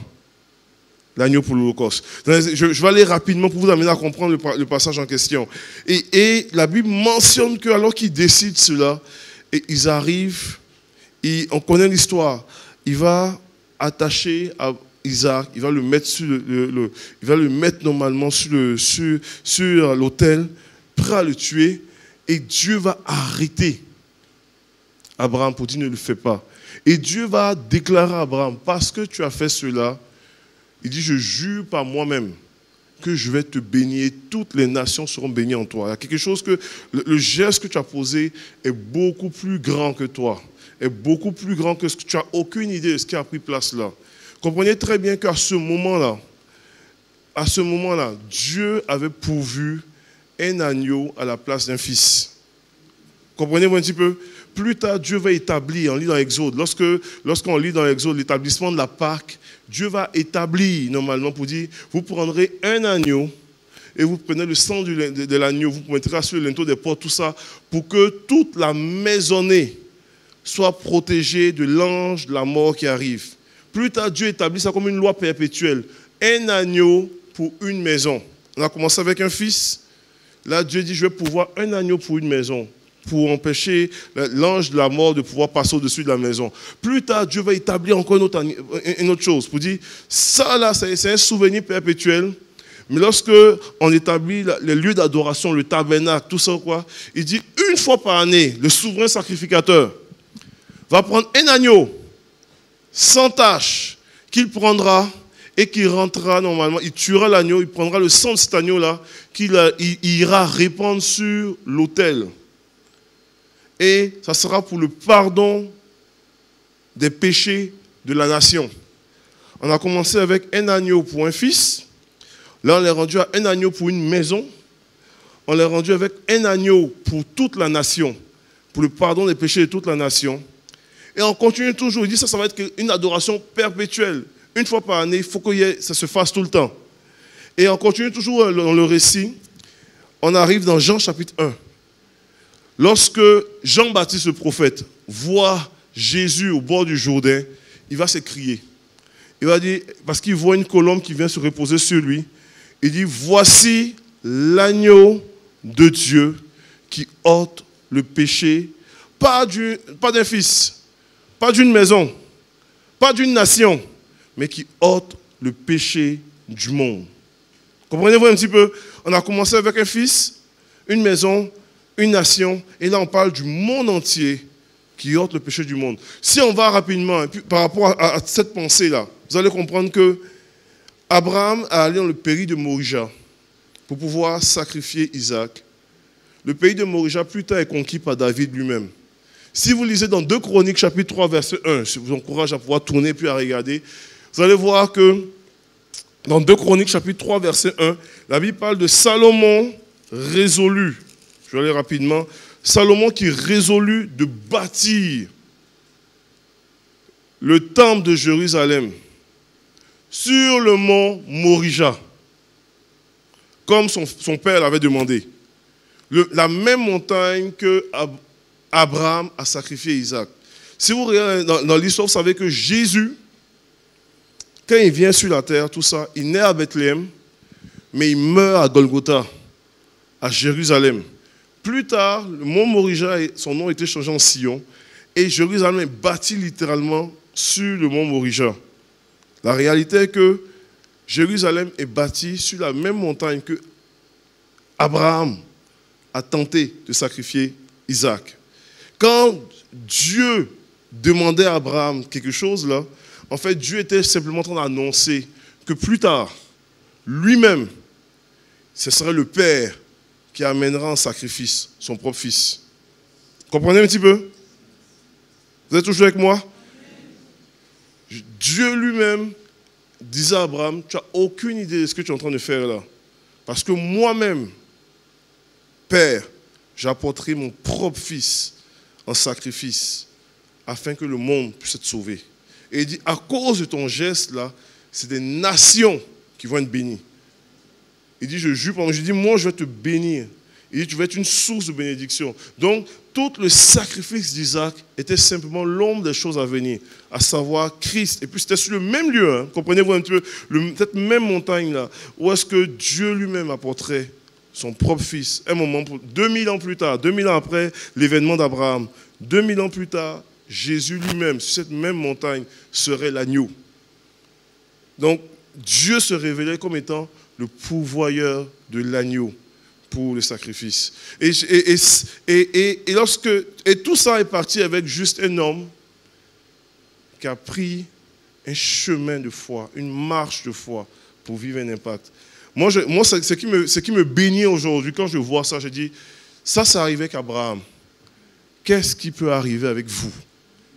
l'agneau pour l'Holocauste. Je vais aller rapidement pour vous amener à comprendre le passage en question. Et la Bible mentionne qu'alors qu'ils décident cela, et ils arrivent, on connaît l'histoire, il va attacher à Isaac, il va le mettre il va le mettre normalement sur l'autel, prêt à le tuer, et Dieu va arrêter Abraham pour dire ne le fais pas. Et Dieu va déclarer à Abraham, parce que tu as fait cela, il dit, je jure par moi-même que je vais te bénir, toutes les nations seront bénies en toi. Il y a quelque chose que, le geste que tu as posé est beaucoup plus grand que toi, est beaucoup plus grand que ce que tu n'as aucune idée de ce qui a pris place là. Comprenez très bien qu'à ce moment-là, Dieu avait pourvu un agneau à la place d'un fils. Comprenez-vous un petit peu? Plus tard, Dieu va établir, on lit dans l'Exode, lorsqu'on lit dans l'Exode l'établissement de la Pâque, Dieu va établir normalement pour dire, vous prendrez un agneau et vous prenez le sang de l'agneau, vous mettrez sur le linteau des portes, tout ça, pour que toute la maisonnée soit protégée de l'ange de la mort qui arrive. Plus tard, Dieu établit ça comme une loi perpétuelle. Un agneau pour une maison. On a commencé avec un fils. Là, Dieu dit, je vais pouvoir un agneau pour une maison, pour empêcher l'ange de la mort de pouvoir passer au-dessus de la maison. Plus tard, Dieu va établir encore une autre chose, pour dire, ça là, c'est un souvenir perpétuel, mais lorsque on établit les lieux d'adoration, le tabernacle, tout ça, quoi, il dit, une fois par année, le souverain sacrificateur va prendre un agneau, sans tache, qu'il prendra et qu'il rentrera normalement, il tuera l'agneau, il prendra le sang de cet agneau-là, qu'il ira répandre sur l'autel. Et ça sera pour le pardon des péchés de la nation. On a commencé avec un agneau pour un fils. Là, on est rendu à un agneau pour une maison. On est rendu avec un agneau pour toute la nation, pour le pardon des péchés de toute la nation. Et on continue toujours. Il dit ça va être une adoration perpétuelle. Une fois par année, il faut que ça se fasse tout le temps. Et on continue toujours dans le récit. On arrive dans Jean chapitre 1. Lorsque Jean-Baptiste le prophète voit Jésus au bord du Jourdain, il va s'écrier. Il va dire, parce qu'il voit une colombe qui vient se reposer sur lui, il dit, voici l'agneau de Dieu qui ôte le péché, pas d'un fils, pas d'une maison, pas d'une nation, mais qui ôte le péché du monde. Comprenez-vous un petit peu? On a commencé avec un fils, une maison, une nation, et là on parle du monde entier qui ôte le péché du monde. Si on va rapidement, et puis, par rapport à cette pensée-là, vous allez comprendre que Abraham a allé dans le pays de Morija pour pouvoir sacrifier Isaac. Le pays de Morija, plus tard, est conquis par David lui-même. Si vous lisez dans 2 Chroniques, chapitre 3, verset 1, je vous encourage à pouvoir tourner puis à regarder, vous allez voir que dans 2 Chroniques, chapitre 3, verset 1, la Bible parle de Salomon résolu. Je vais aller rapidement. Salomon qui résolut de bâtir le temple de Jérusalem sur le mont Morija, comme son père l'avait demandé. La même montagne que Abraham a sacrifié Isaac. Si vous regardez dans l'histoire, vous savez que Jésus, quand il vient sur la terre, tout ça, il naît à Bethléem, mais il meurt à Golgotha, à Jérusalem. Plus tard, le mont Morija, son nom a été changé en Sion, et Jérusalem est bâti littéralement sur le mont Morija. La réalité est que Jérusalem est bâtie sur la même montagne que Abraham a tenté de sacrifier Isaac. Quand Dieu demandait à Abraham quelque chose, là, en fait, Dieu était simplement en train d'annoncer que plus tard, lui-même, ce serait le Père qui amènera en sacrifice son propre fils. Comprenez un petit peu? Vous êtes toujours avec moi? Dieu lui-même disait à Abraham, tu n'as aucune idée de ce que tu es en train de faire là. Parce que moi-même, Père, j'apporterai mon propre fils en sacrifice afin que le monde puisse être sauvé. Et il dit, à cause de ton geste là, c'est des nations qui vont être bénies. Il dit, je jure, je dis, moi je vais te bénir. Il dit, tu vas être une source de bénédiction. Donc, tout le sacrifice d'Isaac était simplement l'ombre des choses à venir, à savoir Christ. Et puis c'était sur le même lieu, hein, comprenez-vous un petit peu, cette même montagne-là, où est-ce que Dieu lui-même apporterait son propre fils. Un moment, 2000 ans plus tard, 2000 ans après l'événement d'Abraham, 2000 ans plus tard, Jésus lui-même, sur cette même montagne, serait l'agneau. Donc, Dieu se révélait comme étant le pourvoyeur de l'agneau pour le sacrifice. Et tout ça est parti avec juste un homme qui a pris un chemin de foi, une marche de foi pour vivre un impact. Moi ce qui me bénit aujourd'hui, quand je vois ça, je dis, ça arrivait avec Abraham. Qu'est-ce qui peut arriver avec vous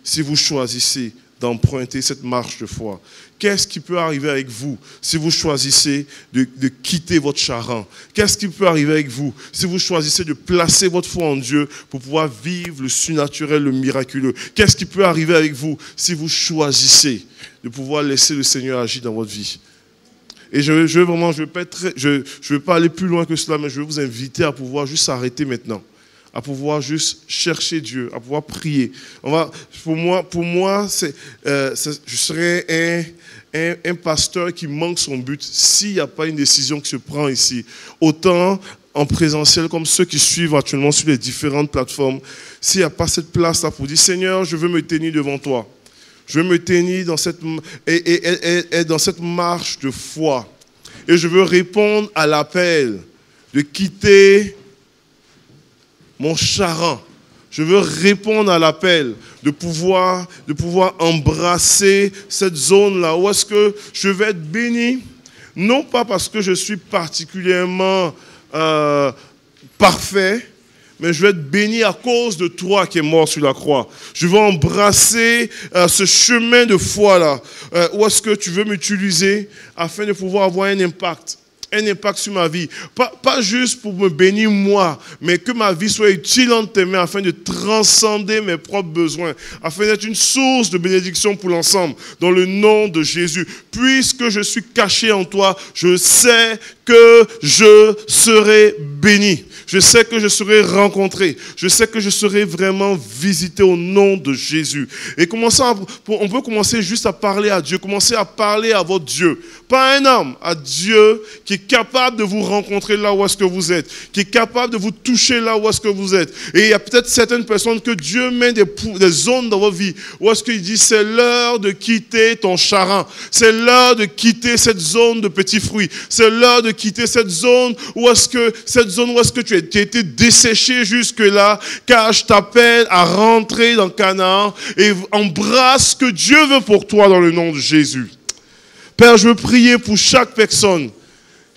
si vous choisissez d'emprunter cette marche de foi? Qu'est-ce qui peut arriver avec vous si vous choisissez de quitter votre charan? Qu'est-ce qui peut arriver avec vous si vous choisissez de placer votre foi en Dieu pour pouvoir vivre le surnaturel, le miraculeux? Qu'est-ce qui peut arriver avec vous si vous choisissez de pouvoir laisser le Seigneur agir dans votre vie? Et je veux pas aller plus loin que cela, mais je veux vous inviter à pouvoir juste s'arrêter maintenant, à pouvoir juste chercher Dieu, à pouvoir prier. Pour moi, je serais un pasteur qui manque son but s'il n'y a pas une décision qui se prend ici. Autant en présentiel comme ceux qui suivent actuellement sur les différentes plateformes, s'il n'y a pas cette place-là pour dire, Seigneur, je veux me tenir devant toi. Je veux me tenir dans cette marche de foi. Et je veux répondre à l'appel de quitter mon charan. Je veux répondre à l'appel de pouvoir embrasser cette zone-là où est-ce que je vais être béni, non pas parce que je suis particulièrement parfait, mais je vais être béni à cause de toi qui es mort sur la croix. Je veux embrasser ce chemin de foi-là, où est-ce que tu veux m'utiliser afin de pouvoir avoir un impact sur ma vie. Pas juste pour me bénir moi, mais que ma vie soit utile entre tes mains afin de transcender mes propres besoins, afin d'être une source de bénédiction pour l'ensemble, dans le nom de Jésus. Puisque je suis caché en toi, je sais que je serai béni. Je sais que je serai rencontré. Je sais que je serai vraiment visité au nom de Jésus. Et on peut commencer juste à parler à Dieu, commencer à parler à votre Dieu. Pas un homme, à Dieu qui est capable de vous rencontrer là où est-ce que vous êtes, qui est capable de vous toucher là où est-ce que vous êtes. Et il y a peut-être certaines personnes que Dieu met des zones dans votre vie où est-ce qu'il dit c'est l'heure de quitter ton charan, c'est l'heure de quitter cette zone de petits fruits, c'est l'heure de quitter cette zone où est-ce que tu as été desséché jusque-là, car je t'appelle à rentrer dans Canaan et embrasse ce que Dieu veut pour toi dans le nom de Jésus. Père, je veux prier pour chaque personne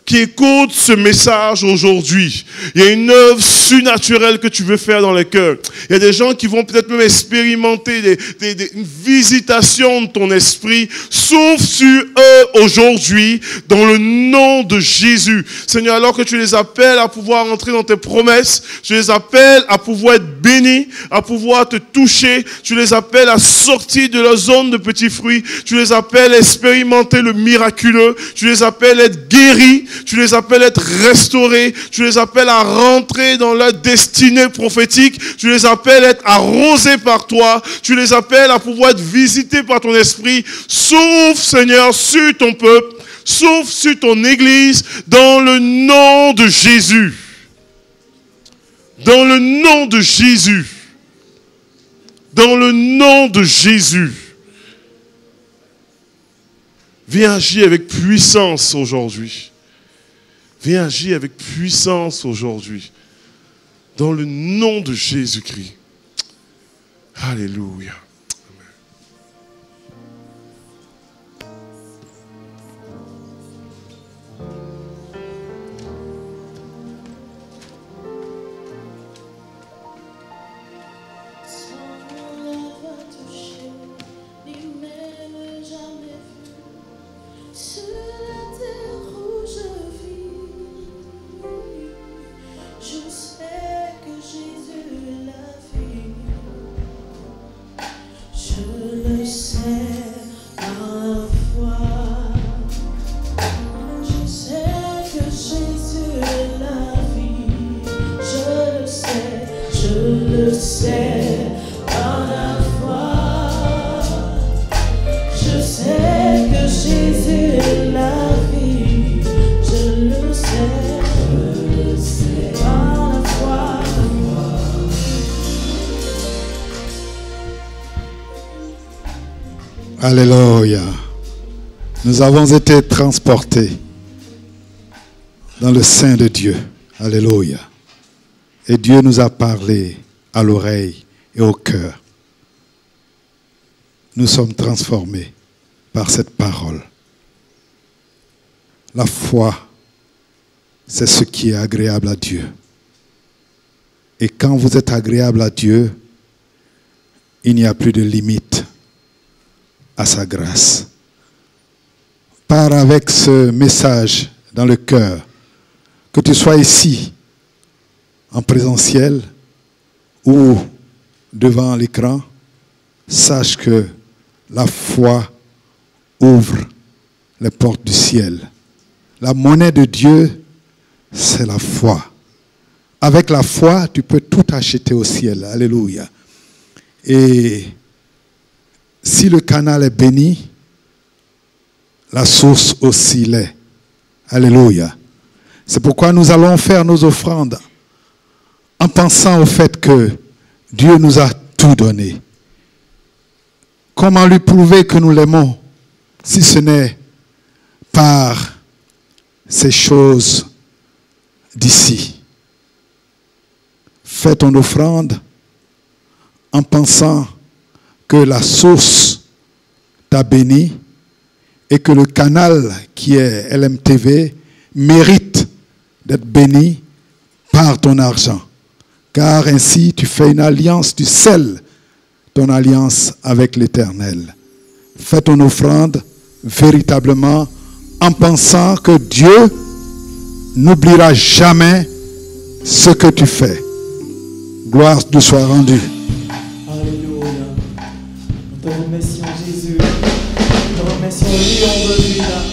qui écoute ce message aujourd'hui. Il y a une œuvre surnaturelle que tu veux faire dans les cœurs. Il y a des gens qui vont peut-être même expérimenter une visitation de ton esprit. Souffle sur eux aujourd'hui dans le nom de Jésus. Seigneur, alors que tu les appelles à pouvoir entrer dans tes promesses, tu les appelles à pouvoir être bénis, à pouvoir te toucher, tu les appelles à sortir de leur zone de petits fruits, tu les appelles à expérimenter le miraculeux, tu les appelles à être guéris, tu les appelles à être restaurés, tu les appelles à rentrer dans leur destinée prophétique, tu les appelles à être arrosés par toi, tu les appelles à pouvoir être visités par ton esprit. Souffle, Seigneur, sur ton peuple, souffle sur ton église, dans le nom de Jésus. Dans le nom de Jésus. Dans le nom de Jésus. Viens agir avec puissance aujourd'hui. Viens agir avec puissance aujourd'hui. Dans le nom de Jésus-Christ. Alléluia. Alléluia. Nous avons été transportés dans le sein de Dieu. Alléluia. Et Dieu nous a parlé à l'oreille et au cœur. Nous sommes transformés par cette parole. La foi, c'est ce qui est agréable à Dieu. Et quand vous êtes agréable à Dieu, il n'y a plus de limite à sa grâce. Pars avec ce message dans le cœur, que tu sois ici, en présentiel ou devant l'écran, sache que la foi ouvre les portes du ciel. La monnaie de Dieu, c'est la foi. Avec la foi, tu peux tout acheter au ciel. Alléluia. Et si le canal est béni, la source aussi l'est. Alléluia. C'est pourquoi nous allons faire nos offrandes en pensant au fait que Dieu nous a tout donné. Comment lui prouver que nous l'aimons si ce n'est par ces choses d'ici? Fais ton offrande en pensant que la source t'a béni et que le canal qui est LMTV mérite d'être béni par ton argent. Car ainsi tu fais une alliance, tu scelles ton alliance avec l'Éternel. Fais ton offrande véritablement en pensant que Dieu n'oubliera jamais ce que tu fais. Gloire te soit rendue. Nous te remercions Jésus, nous te remercions Lion de Juda.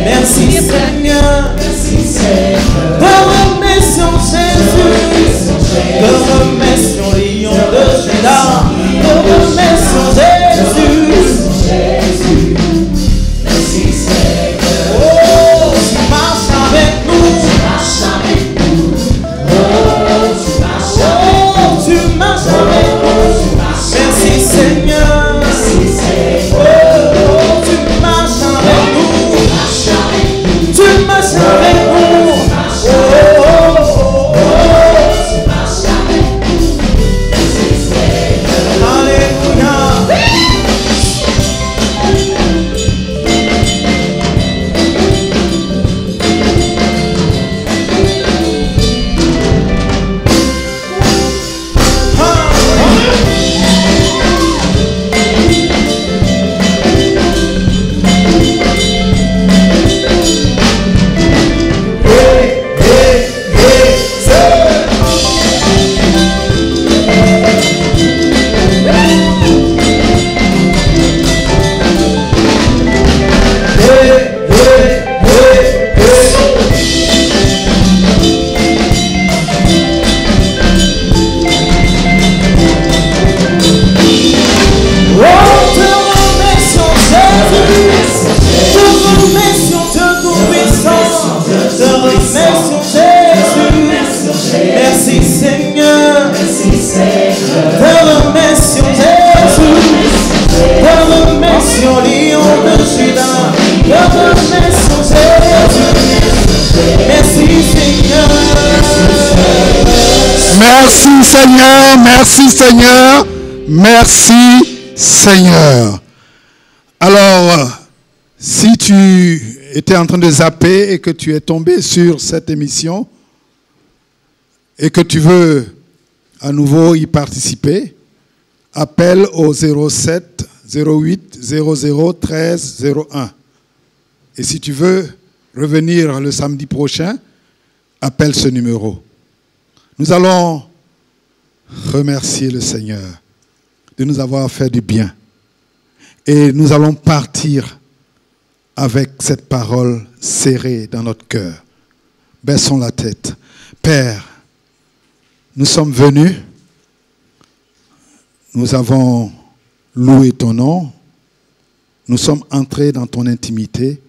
Merci Seigneur, te remercions Jésus. Seigneur, merci Seigneur, merci Seigneur. Alors, si tu étais en train de zapper et que tu es tombé sur cette émission et que tu veux à nouveau y participer, appelle au 07 08 00 13 01. Et si tu veux revenir le samedi prochain, appelle ce numéro. Nous allons remercier le Seigneur de nous avoir fait du bien. Et nous allons partir avec cette parole serrée dans notre cœur. Baissons la tête. Père, nous sommes venus, nous avons loué ton nom, nous sommes entrés dans ton intimité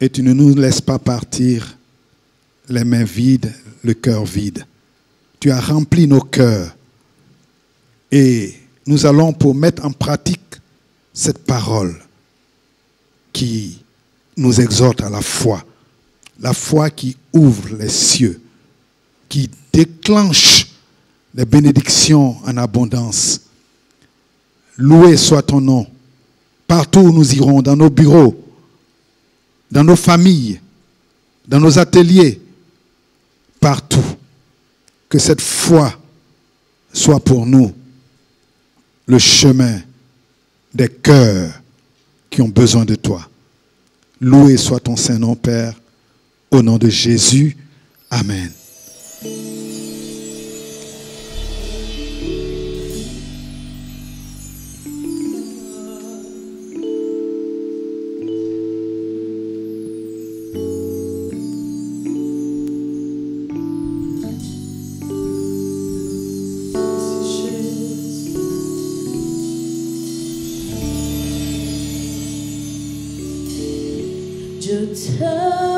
et tu ne nous laisses pas partir les mains vides, le cœur vide. Tu as rempli nos cœurs et nous allons pour mettre en pratique cette parole qui nous exhorte à la foi qui ouvre les cieux, qui déclenche les bénédictions en abondance. Loué soit ton nom. Partout où nous irons, dans nos bureaux, dans nos familles, dans nos ateliers, partout, que cette foi soit pour nous le chemin des cœurs qui ont besoin de toi. Loué soit ton Saint-Nom, Père, au nom de Jésus. Amen. Je te